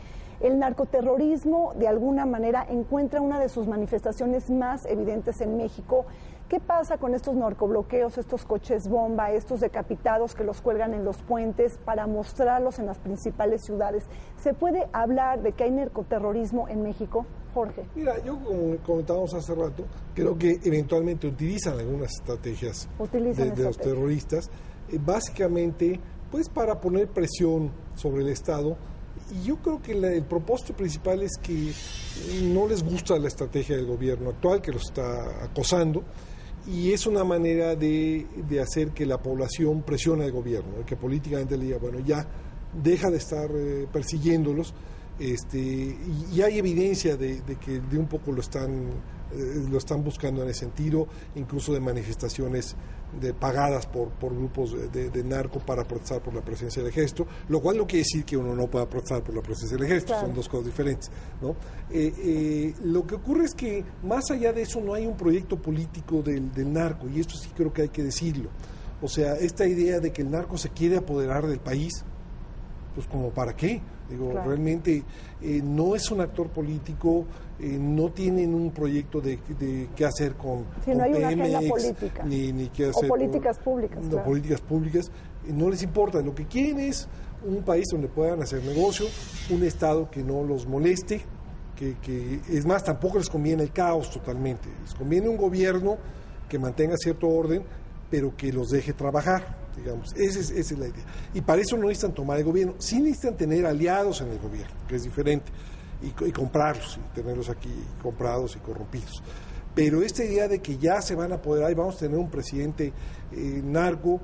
[SPEAKER 2] El narcoterrorismo, de alguna manera, encuentra una de sus manifestaciones más evidentes en México. ¿Qué pasa con estos narcobloqueos, estos coches bomba, estos decapitados que los cuelgan en los puentes para mostrarlos en las principales ciudades? ¿Se puede hablar de que hay narcoterrorismo en México, Jorge?
[SPEAKER 6] Mira, yo como comentábamos hace rato, creo que eventualmente utilizan algunas estrategias de los terroristas, básicamente pues para poner presión sobre el Estado. Y yo creo que el propósito principal es que no les gusta la estrategia del gobierno actual, que los está acosando, y es una manera de hacer que la población presione al gobierno, que políticamente le diga, bueno, ya deja de estar persiguiéndolos, y hay evidencia de que de un poco lo están buscando en ese sentido, incluso de manifestaciones pagadas por grupos de narco para protestar por la presencia del ejército, lo cual no quiere decir que uno no pueda protestar por la presencia del ejército, claro. Son dos cosas diferentes, ¿no? Lo que ocurre es que más allá de eso no hay un proyecto político del narco, y esto sí creo que hay que decirlo. O sea, esta idea de que el narco se quiere apoderar del país, pues como para qué, digo, claro. Realmente no es un actor político, no tienen un proyecto de qué hacer con
[SPEAKER 2] no hay
[SPEAKER 6] Pemex,
[SPEAKER 2] una agenda política
[SPEAKER 6] ni qué hacer
[SPEAKER 2] o políticas públicas,
[SPEAKER 6] no,
[SPEAKER 2] claro.
[SPEAKER 6] Políticas públicas, no les importa, lo que quieren es un país donde puedan hacer negocio, un Estado que no los moleste, que es más, tampoco les conviene el caos totalmente, les conviene un gobierno que mantenga cierto orden, pero que los deje trabajar, digamos, esa es la idea. Y para eso no necesitan tomar el gobierno, sí necesitan tener aliados en el gobierno, que es diferente, y comprarlos, y tenerlos aquí comprados y corrompidos. Pero esta idea de que ya se van a apoderar y vamos a tener un presidente narco,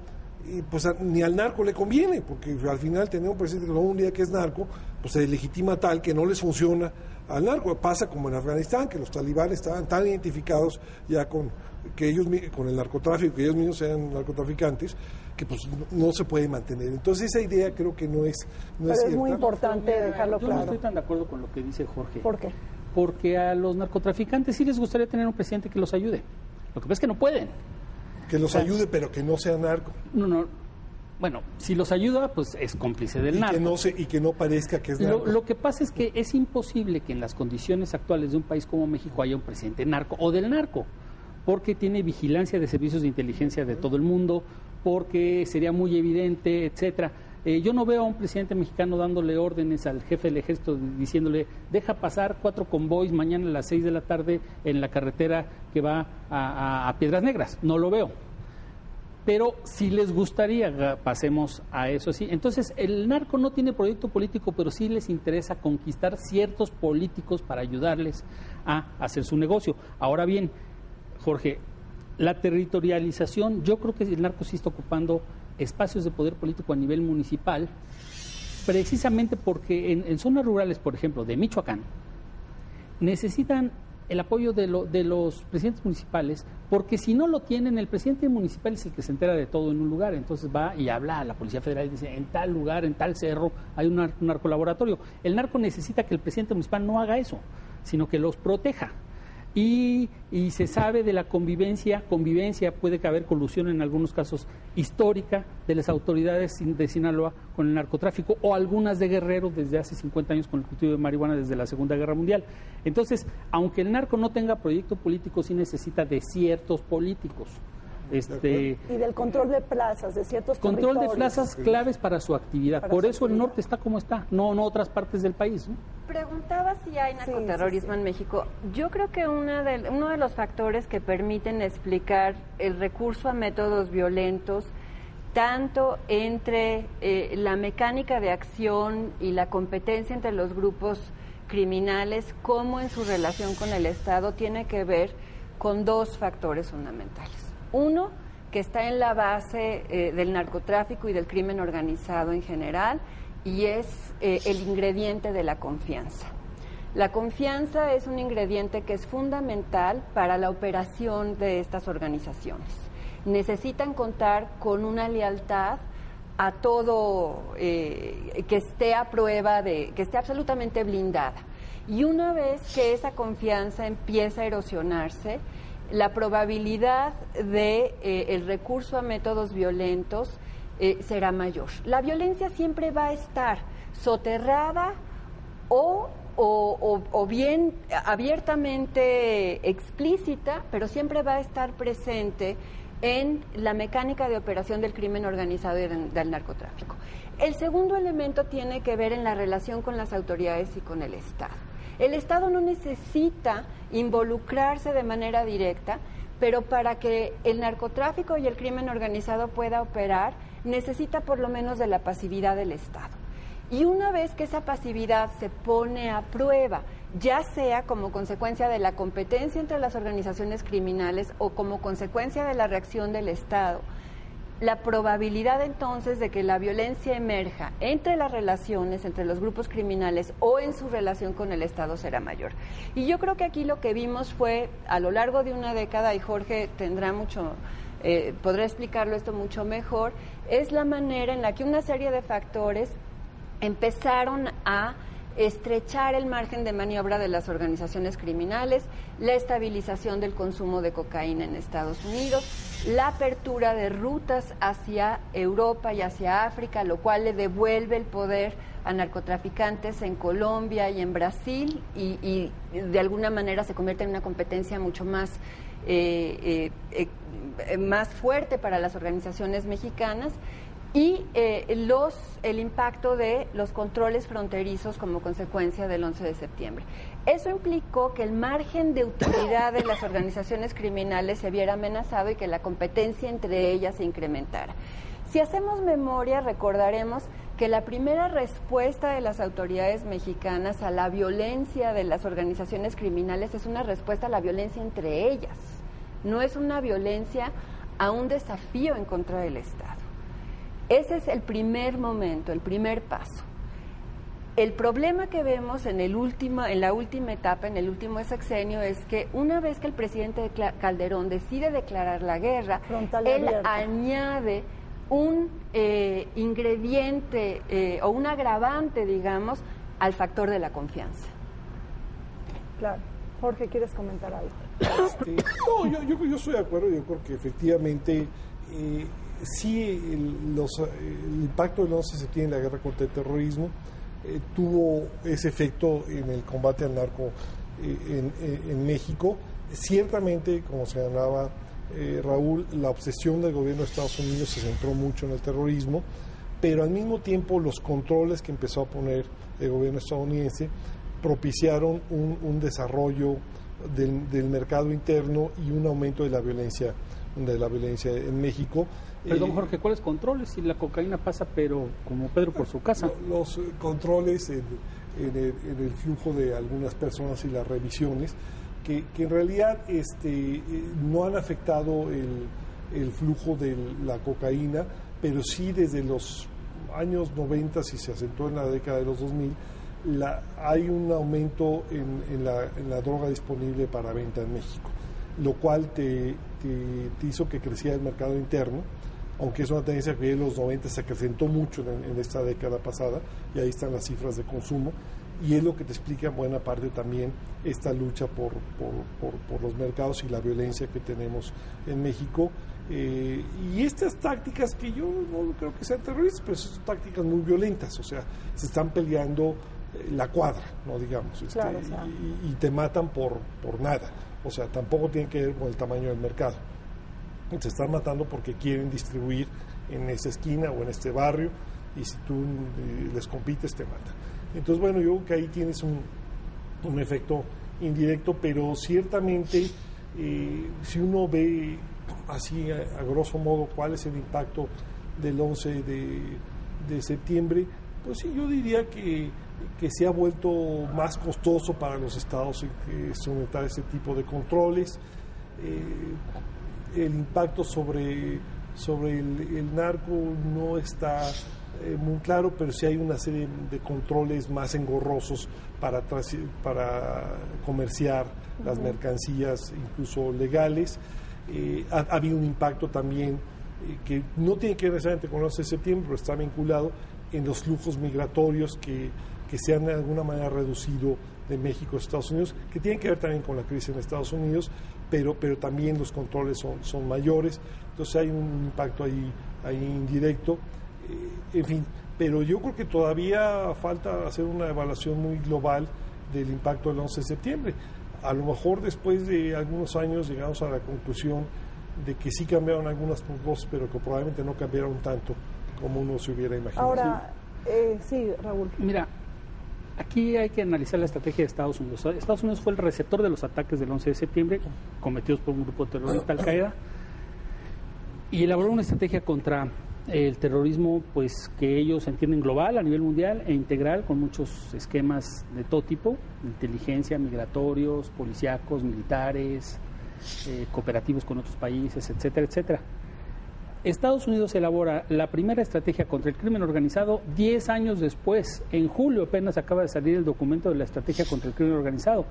[SPEAKER 6] pues ni al narco le conviene, porque al final tener un presidente un día que es narco, pues se legitima tal que no les funciona al narco. Pasa como en Afganistán, que los talibanes estaban tan identificados ya con el narcotráfico, que ellos mismos sean narcotraficantes, que pues no se puede mantener. Entonces esa idea creo que no es
[SPEAKER 2] Pero es
[SPEAKER 6] cierta.
[SPEAKER 2] muy importante dejarlo
[SPEAKER 4] Yo
[SPEAKER 2] claro.
[SPEAKER 4] no estoy tan de acuerdo con lo que dice Jorge.
[SPEAKER 2] ¿Por qué?
[SPEAKER 4] Porque a los narcotraficantes sí les gustaría tener un presidente que los ayude. Lo que pasa es que no pueden.
[SPEAKER 6] Que los ayude, pero que no sea narco.
[SPEAKER 4] No. Bueno, si los ayuda, pues es cómplice del narco.
[SPEAKER 6] Y que no parezca que es narco.
[SPEAKER 4] Lo que pasa es que es imposible que en las condiciones actuales de un país como México haya un presidente narco o del narco, porque tiene vigilancia de servicios de inteligencia de todo el mundo, porque sería muy evidente, etcétera. Yo no veo a un presidente mexicano dándole órdenes al jefe del ejército diciéndole, deja pasar 4 convoys mañana a las 6 de la tarde en la carretera que va a Piedras Negras. No lo veo. Pero si les gustaría, pasemos a eso así. Entonces, el narco no tiene proyecto político, pero sí les interesa conquistar ciertos políticos para ayudarles a hacer su negocio. Ahora bien, Jorge, la territorialización, yo creo que el narco sí está ocupando espacios de poder político a nivel municipal, precisamente porque en zonas rurales, por ejemplo, de Michoacán, necesitan el apoyo de los presidentes municipales, porque si no lo tienen, el presidente municipal es el que se entera de todo en un lugar, entonces va y habla a la Policía Federal y dice, en tal lugar, en tal cerro, hay un narcolaboratorio. El narco necesita que el presidente municipal no haga eso, sino que los proteja. Y se sabe de la convivencia, puede haber colusión en algunos casos histórica de las autoridades de Sinaloa con el narcotráfico, o algunas de Guerrero desde hace 50 años con el cultivo de marihuana desde la Segunda Guerra Mundial. Entonces, aunque el narco no tenga proyecto político, sí necesita de ciertos políticos.
[SPEAKER 2] Y del control de plazas, de ciertos
[SPEAKER 4] control de plazas claves para su actividad. Por eso el norte está como está, no otras partes del país, ¿no?
[SPEAKER 5] Preguntaba si hay narcoterrorismo en México. Yo creo que uno de los factores que permiten explicar el recurso a métodos violentos, tanto entre la mecánica de acción y la competencia entre los grupos criminales, como en su relación con el Estado, tiene que ver con 2 factores fundamentales. Uno, que está en la base del narcotráfico y del crimen organizado en general, y es el ingrediente de la confianza. La confianza es un ingrediente que es fundamental para la operación de estas organizaciones. Necesitan contar con una lealtad a todo, que esté a prueba que esté absolutamente blindada. Y una vez que esa confianza empieza a erosionarse, la probabilidad de el recurso a métodos violentos será mayor. La violencia siempre va a estar soterrada o bien abiertamente explícita, pero siempre va a estar presente en la mecánica de operación del crimen organizado y del narcotráfico. El segundo elemento tiene que ver en la relación con las autoridades y con el Estado. El Estado no necesita involucrarse de manera directa, pero para que el narcotráfico y el crimen organizado pueda operar, necesita por lo menos de la pasividad del Estado. Y una vez que esa pasividad se pone a prueba, ya sea como consecuencia de la competencia entre las organizaciones criminales o como consecuencia de la reacción del Estado, la probabilidad entonces de que la violencia emerja entre las relaciones, entre los grupos criminales o en su relación con el Estado será mayor. Y yo creo que aquí lo que vimos fue, a lo largo de una década, y Jorge podrá explicarlo esto mucho mejor, es la manera en la que una serie de factores empezaron a estrechar el margen de maniobra de las organizaciones criminales, la estabilización del consumo de cocaína en Estados Unidos, la apertura de rutas hacia Europa y hacia África, lo cual le devuelve el poder a narcotraficantes en Colombia y en Brasil y de alguna manera se convierte en una competencia mucho más fuerte para las organizaciones mexicanas. Y el impacto de los controles fronterizos como consecuencia del 11 de septiembre. Eso implicó que el margen de utilidad de las organizaciones criminales se viera amenazado y que la competencia entre ellas se incrementara. Si hacemos memoria, recordaremos que la primera respuesta de las autoridades mexicanas a la violencia de las organizaciones criminales es una respuesta a la violencia entre ellas, no es una violencia a un desafío en contra del Estado. Ese es el primer momento, el primer paso. El problema que vemos en la última etapa, en el último sexenio, es que una vez que el presidente Calderón decide declarar la guerra, él añade un ingrediente o un agravante, digamos, al factor de la confianza.
[SPEAKER 2] Claro. Jorge, ¿quieres comentar algo?
[SPEAKER 6] No, yo estoy de acuerdo. Yo creo que efectivamente sí, el impacto del 11 de septiembre en la guerra contra el terrorismo tuvo ese efecto en el combate al narco en México. Ciertamente, como señalaba Raúl, la obsesión del gobierno de Estados Unidos se centró mucho en el terrorismo, pero al mismo tiempo los controles que empezó a poner el gobierno estadounidense propiciaron un desarrollo del mercado interno y un aumento de la violencia en México.
[SPEAKER 4] Perdón, Jorge, ¿cuáles controles? Si la cocaína pasa, pero como Pedro por su casa.
[SPEAKER 6] Los controles en el flujo de algunas personas y las revisiones, que en realidad no han afectado el flujo de la cocaína, pero sí desde los años 90, si se acentuó en la década de los 2000, hay un aumento en la droga disponible para venta en México, lo cual te hizo que creciera el mercado interno, aunque es una tendencia que en los 90 se acrecentó mucho en esta década pasada, y ahí están las cifras de consumo, y es lo que te explica en buena parte también esta lucha por los mercados y la violencia que tenemos en México. Y estas tácticas que yo no creo que sean terroristas, pero son tácticas muy violentas, o sea, se están peleando la cuadra, no digamos,
[SPEAKER 2] claro,
[SPEAKER 6] y te matan por nada, o sea, tampoco tiene que ver con el tamaño del mercado. Se están matando porque quieren distribuir en esa esquina o en este barrio, y si tú les compites te matan. Entonces, bueno, yo creo que ahí tienes un efecto indirecto, pero ciertamente si uno ve así a grosso modo cuál es el impacto del 11 de septiembre, pues sí, yo diría que se ha vuelto más costoso para los estados someter ese tipo de controles. El impacto sobre el narco no está muy claro, pero sí hay una serie de controles más engorrosos para comerciar las mercancías, incluso legales. Ha habido un impacto también que no tiene que ver necesariamente con el 11 de septiembre, pero está vinculado en los flujos migratorios que se han de alguna manera reducido de México a Estados Unidos, que tienen que ver también con la crisis en Estados Unidos, pero también los controles son mayores, entonces hay un impacto ahí indirecto, en fin, pero yo creo que todavía falta hacer una evaluación muy global del impacto del 11 de septiembre. A lo mejor después de algunos años llegamos a la conclusión de que sí cambiaron algunas cosas, pero que probablemente no cambiaron tanto como uno se hubiera imaginado.
[SPEAKER 2] Ahora, sí, Raúl.
[SPEAKER 4] Mira, aquí hay que analizar la estrategia de Estados Unidos. Estados Unidos fue el receptor de los ataques del 11 de septiembre cometidos por un grupo terrorista, Al-Qaeda, y elaboró una estrategia contra el terrorismo, pues que ellos entienden global, a nivel mundial e integral, con muchos esquemas de todo tipo: inteligencia, migratorios, policíacos, militares, cooperativos con otros países, etcétera, etcétera. Estados Unidos elabora la primera estrategia contra el crimen organizado 10 años después. En julio apenas acaba de salir el documento de la estrategia contra el crimen organizado.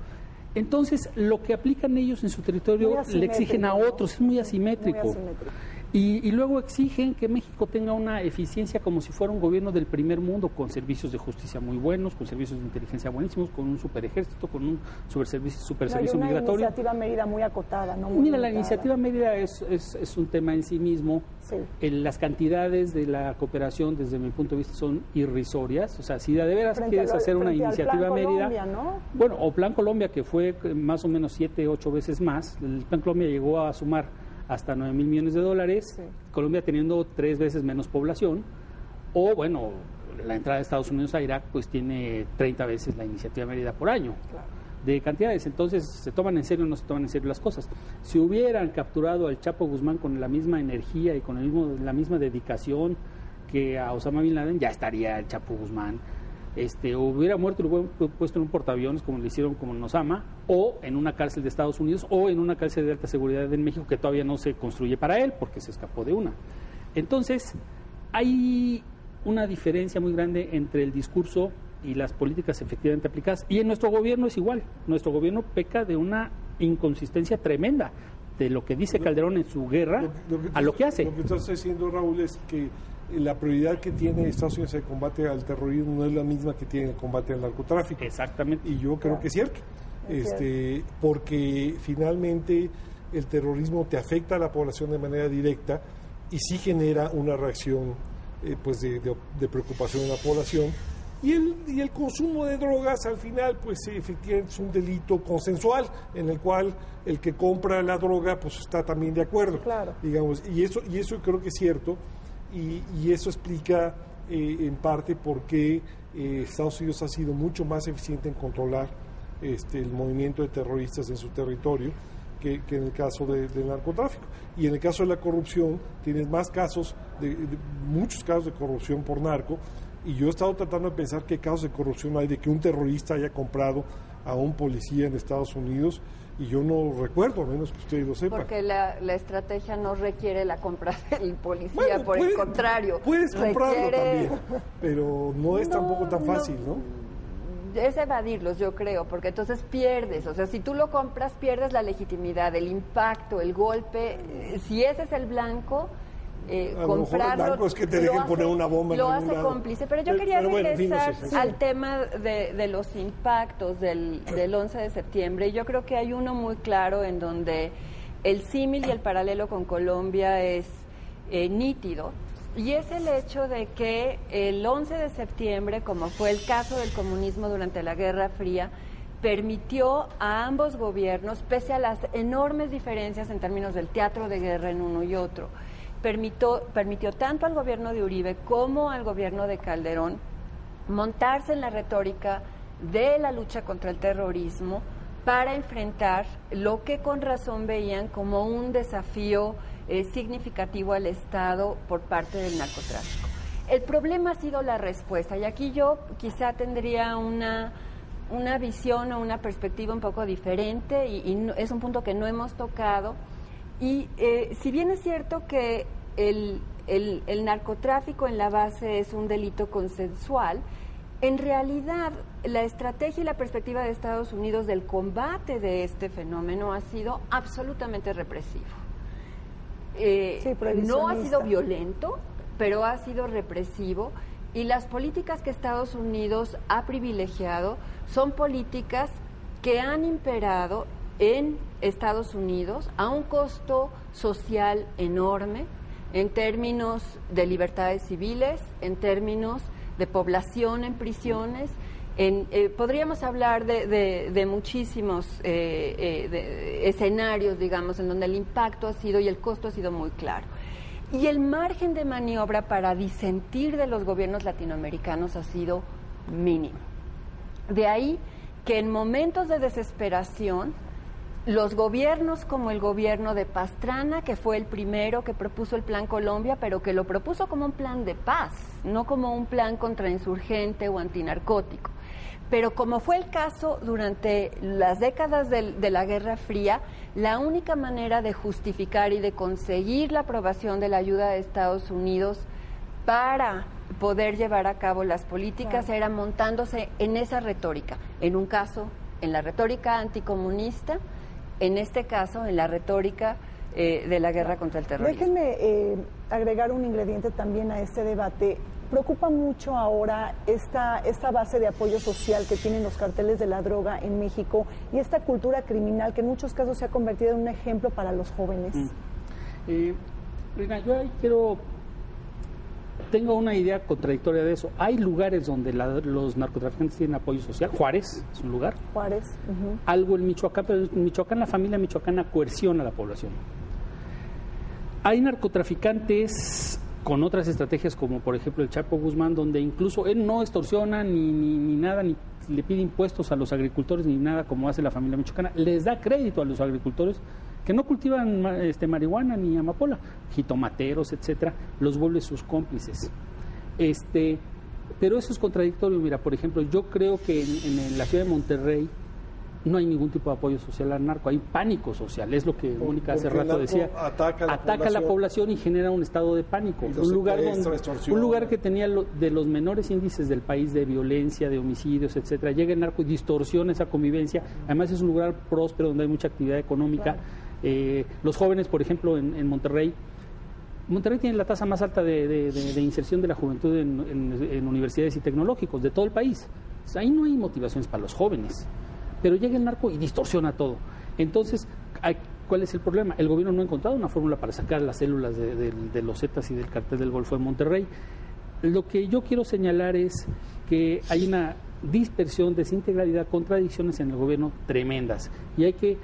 [SPEAKER 4] Entonces, lo que aplican ellos en su territorio le exigen a otros, es muy asimétrico.
[SPEAKER 2] Muy asimétrico.
[SPEAKER 4] Y luego exigen que México tenga una eficiencia como si fuera un gobierno del primer mundo, con servicios de justicia muy buenos, con servicios de inteligencia buenísimos, con un superejército, con un superservicio migratorio.
[SPEAKER 2] Una iniciativa Mérida muy acotada, ¿no? Muy
[SPEAKER 4] Mira,
[SPEAKER 2] limitada.
[SPEAKER 4] la iniciativa Mérida es un tema en sí mismo.
[SPEAKER 2] Sí.
[SPEAKER 4] Las cantidades de la cooperación, desde mi punto de vista, son irrisorias. O sea, si de veras quieres hacer una iniciativa Mérida,
[SPEAKER 2] Colombia, ¿no?
[SPEAKER 4] bueno, o Plan Colombia, que fue más o menos 7, 8 veces más. El Plan Colombia llegó a sumar hasta $9,000 millones.
[SPEAKER 2] Sí.
[SPEAKER 4] Colombia teniendo 3 veces menos población, o bueno, la entrada de Estados Unidos a Irak pues tiene 30 veces la iniciativa Mérida por año.
[SPEAKER 2] Claro.
[SPEAKER 4] De cantidades. Entonces, ¿se toman en serio o no se toman en serio las cosas? Si hubieran capturado al Chapo Guzmán con la misma energía y con la misma dedicación que a Osama Bin Laden, ya estaría el Chapo Guzmán. Hubiera muerto y lo hubieran puesto en un portaaviones como le hicieron como en Osama, o en una cárcel de Estados Unidos, o en una cárcel de alta seguridad en México que todavía no se construye para él porque se escapó de una. Entonces, hay una diferencia muy grande entre el discurso y las políticas efectivamente aplicadas, y en nuestro gobierno es igual. Nuestro gobierno peca de una inconsistencia tremenda de lo que dice Calderón en su guerra a lo que hace.
[SPEAKER 6] Lo que estás diciendo, Raúl, es que la prioridad que tiene Estados Unidos en el combate al terrorismo no es la misma que tiene el combate al narcotráfico.
[SPEAKER 4] Exactamente.
[SPEAKER 6] Y yo creo que es cierto. Porque finalmente el terrorismo te afecta a la población de manera directa y sí genera una reacción pues de preocupación en la población. Y el consumo de drogas al final pues efectivamente es un delito consensual en el cual el que compra la droga pues está también de acuerdo,
[SPEAKER 2] claro.
[SPEAKER 6] digamos, y eso creo que es cierto. y eso explica en parte por qué Estados Unidos ha sido mucho más eficiente en controlar el movimiento de terroristas en su territorio que en el caso del narcotráfico. Y en el caso de la corrupción, tienes más casos, muchos casos de corrupción por narco, y yo he estado tratando de pensar qué casos de corrupción hay de que un terrorista haya comprado a un policía en Estados Unidos, y yo no recuerdo, a menos que ustedes lo sepan.
[SPEAKER 5] Porque la estrategia no requiere la compra del policía, por el contrario.
[SPEAKER 6] Puedes comprarlo también, pero no es tampoco tan fácil, ¿no?
[SPEAKER 5] Es evadirlos, yo creo, porque entonces pierdes. O sea, si tú lo compras, pierdes la legitimidad, el impacto, el golpe. Si ese es el blanco, comprarlo...
[SPEAKER 6] El blanco es que te dejen poner una bomba en algún lado.
[SPEAKER 5] Lo hace cómplice. Pero yo quería regresar al tema de los impactos del 11 de septiembre. Yo creo que hay uno muy claro en donde el símil y el paralelo con Colombia es nítido. Y es el hecho de que el 11 de septiembre, como fue el caso del comunismo durante la Guerra Fría, permitió a ambos gobiernos, pese a las enormes diferencias en términos del teatro de guerra en uno y otro, permitió tanto al gobierno de Uribe como al gobierno de Calderón montarse en la retórica de la lucha contra el terrorismo para enfrentar lo que con razón veían como un desafío significativo al Estado por parte del narcotráfico. El problema ha sido la respuesta, y aquí yo quizá tendría una visión o una perspectiva un poco diferente, y es un punto que no hemos tocado. Y si bien es cierto que el narcotráfico en la base es un delito consensual, en realidad la estrategia y la perspectiva de Estados Unidos del combate de este fenómeno ha sido absolutamente represivo. No ha sido violento, pero ha sido represivo, y las políticas que Estados Unidos ha privilegiado son políticas que han imperado en Estados Unidos a un costo social enorme en términos de libertades civiles, en términos de población en prisiones. Podríamos hablar de muchísimos escenarios, digamos, en donde el impacto ha sido y el costo ha sido muy claro. Y el margen de maniobra para disentir de los gobiernos latinoamericanos ha sido mínimo. De ahí que en momentos de desesperación, los gobiernos como el gobierno de Pastrana, que fue el primero que propuso el Plan Colombia, pero que lo propuso como un plan de paz, no como un plan contrainsurgente o antinarcótico. Pero como fue el caso durante las décadas de la Guerra Fría, la única manera de justificar y de conseguir la aprobación de la ayuda de Estados Unidos para poder llevar a cabo las políticas era montándose en esa retórica. En un caso, en la retórica anticomunista, en este caso, en la retórica de la guerra contra el terrorismo.
[SPEAKER 2] Déjenme agregar un ingrediente también a este debate. Preocupa mucho ahora esta base de apoyo social que tienen los carteles de la droga en México y esta cultura criminal que en muchos casos se ha convertido en un ejemplo para los jóvenes.
[SPEAKER 4] Rina, yo ahí tengo una idea contradictoria de eso. Hay lugares donde los narcotraficantes tienen apoyo social. Juárez es un lugar.
[SPEAKER 2] Juárez.
[SPEAKER 4] Algo en Michoacán, pero en Michoacán la familia michoacana coerciona a la población. Hay narcotraficantes con otras estrategias, como por ejemplo el Chapo Guzmán, donde incluso él no extorsiona ni nada, ni le pide impuestos a los agricultores, ni nada como hace la familia michoacana. Les da crédito a los agricultores que no cultivan marihuana ni amapola, jitomateros, etcétera, los vuelve sus cómplices. Pero eso es contradictorio. Mira, por ejemplo, yo creo que en la ciudad de Monterrey no hay ningún tipo de apoyo social al narco, hay pánico social, es lo que Mónica hace rato decía. Ataca a la población y genera un estado de pánico. Un lugar que tenía de los menores índices del país de violencia, de homicidios, etcétera. Llega el narco y distorsiona esa convivencia. Además es un lugar próspero donde hay mucha actividad económica. Claro. Los jóvenes, por ejemplo, en Monterrey tiene la tasa más alta de inserción de la juventud en universidades y tecnológicos de todo el país. Ahí no hay motivaciones para los jóvenes. Pero llega el narco y distorsiona todo. Entonces, ¿cuál es el problema? El gobierno no ha encontrado una fórmula para sacar las células de los Zetas y del cartel del Golfo de Monterrey. Lo que yo quiero señalar es que hay una dispersión, desintegralidad, contradicciones en el gobierno tremendas. Y hay que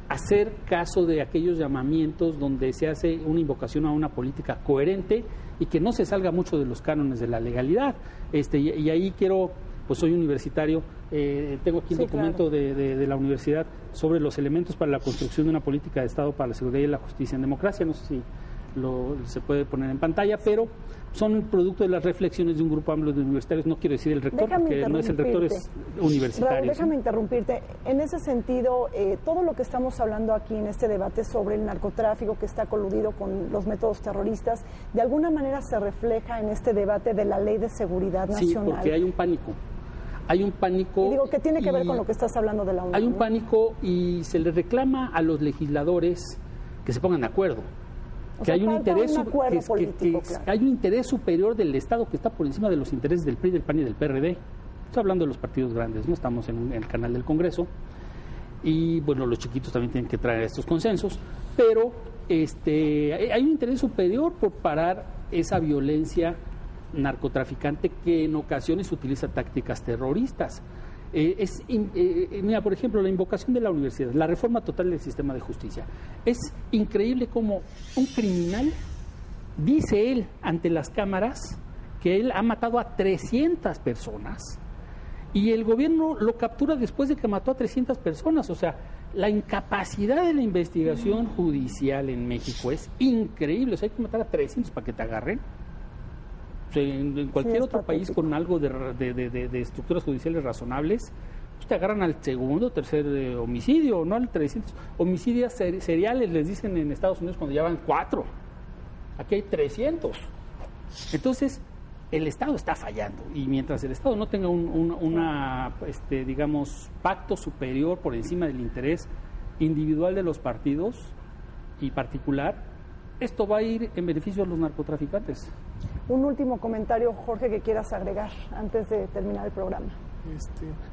[SPEAKER 4] hacer caso de aquellos llamamientos donde se hace una invocación a una política coherente y que no se salga mucho de los cánones de la legalidad. Y ahí quiero, pues soy universitario, tengo aquí un documento de la universidad sobre los elementos para la construcción de una política de Estado para la seguridad y la justicia en democracia. No sé si se puede poner en pantalla, pero son producto de las reflexiones de un grupo amplio de universitarios. No quiero decir el rector, porque no es el rector, es universitario.
[SPEAKER 2] Raúl, déjame interrumpirte. En ese sentido, todo lo que estamos hablando aquí en este debate sobre el narcotráfico que está coludido con los métodos terroristas, de alguna manera se refleja en este debate de la Ley de Seguridad Nacional.
[SPEAKER 4] Sí, porque hay un pánico. Hay un pánico.
[SPEAKER 2] Y digo, ¿qué tiene que ver con lo que estás hablando de la ONU?
[SPEAKER 4] Hay un pánico y se le reclama a los legisladores que se pongan de acuerdo. Que hay un interés hay un interés superior del Estado que está por encima de los intereses del PRI, del PAN y del PRD. Estoy hablando de los partidos grandes, no estamos en el canal del Congreso. Y bueno, los chiquitos también tienen que traer estos consensos, pero hay un interés superior por parar esa violencia narcotraficante que en ocasiones utiliza tácticas terroristas. Mira, por ejemplo, la invocación de la universidad, la reforma total del sistema de justicia. Es increíble cómo un criminal dice él ante las cámaras que él ha matado a 300 personas y el gobierno lo captura después de que mató a 300 personas. O sea, la incapacidad de la investigación judicial en México es increíble. O sea, hay que matar a 300 para que te agarren. En cualquier otro país con algo de estructuras judiciales razonables, pues te agarran al segundo o tercer homicidio, no al 300. Homicidios seriales les dicen en Estados Unidos cuando ya van 4. Aquí hay 300. Entonces, el Estado está fallando y mientras el Estado no tenga digamos, pacto superior por encima del interés individual de los partidos y particular, esto va a ir en beneficio de los narcotraficantes.
[SPEAKER 2] Un último comentario, Jorge, que quieras agregar antes de terminar el programa.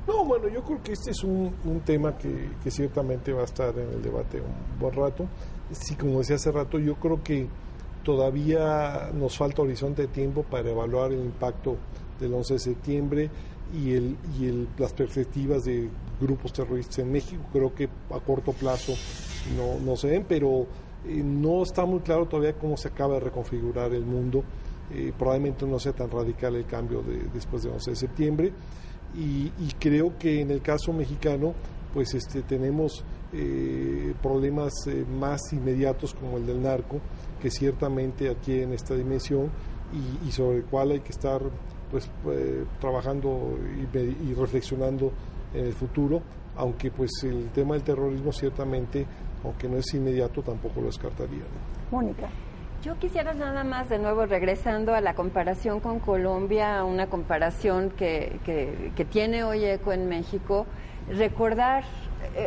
[SPEAKER 6] No, bueno, yo creo que este es un tema que ciertamente va a estar en el debate un buen rato. Sí, como decía hace rato, yo creo que todavía nos falta horizonte de tiempo para evaluar el impacto del 11 de septiembre y las perspectivas de grupos terroristas en México. Creo que a corto plazo no se ven, pero no está muy claro todavía cómo se acaba de reconfigurar el mundo. Probablemente no sea tan radical el cambio después del 11 de septiembre y creo que en el caso mexicano pues tenemos problemas más inmediatos como el del narco, que ciertamente adquieren esta dimensión y sobre el cual hay que estar pues trabajando y reflexionando en el futuro, aunque pues el tema del terrorismo ciertamente, aunque no es inmediato, tampoco lo descartaría, ¿no?
[SPEAKER 2] Mónica.
[SPEAKER 5] Yo quisiera nada más, de nuevo, regresando a la comparación con Colombia, una comparación que tiene hoy eco en México, recordar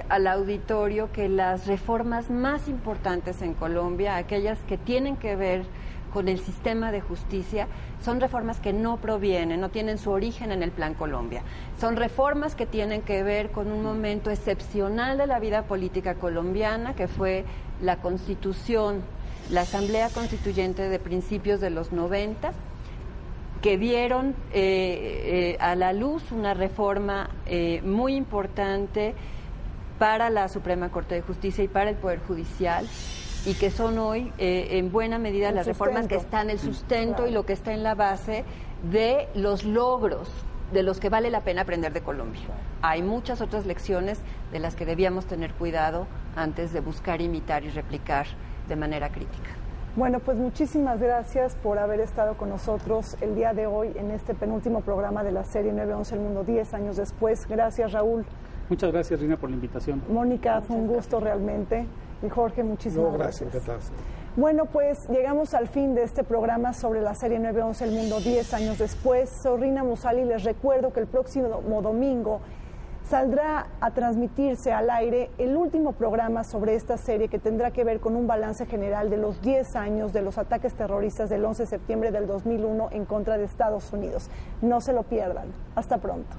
[SPEAKER 5] al auditorio que las reformas más importantes en Colombia, aquellas que tienen que ver con el sistema de justicia, son reformas que no provienen, no tienen su origen en el Plan Colombia. Son reformas que tienen que ver con un momento excepcional de la vida política colombiana, que fue la Constitución, la Asamblea Constituyente de principios de los 90, que dieron a la luz una reforma muy importante para la Suprema Corte de Justicia y para el Poder Judicial, y que son hoy en buena medida las reformas que están el sustento y lo que está en la base de los logros de los que vale la pena aprender de Colombia. Hay muchas otras lecciones de las que debíamos tener cuidado antes de buscar imitar y replicar de manera crítica.
[SPEAKER 2] Bueno, pues muchísimas gracias por haber estado con nosotros el día de hoy en este penúltimo programa de la serie 911 El Mundo 10 años después. Gracias, Raúl.
[SPEAKER 4] Muchas gracias, Rina, por la invitación.
[SPEAKER 2] Mónica, fue un gusto realmente. Y Jorge, muchísimas gracias.
[SPEAKER 6] Gracias.
[SPEAKER 2] Bueno, pues llegamos al fin de este programa sobre la serie 911 El Mundo 10 años después. Soy Rina Musali, les recuerdo que el próximo domingo saldrá a transmitirse al aire el último programa sobre esta serie, que tendrá que ver con un balance general de los 10 años de los ataques terroristas del 11 de septiembre del 2001 en contra de Estados Unidos. No se lo pierdan. Hasta pronto.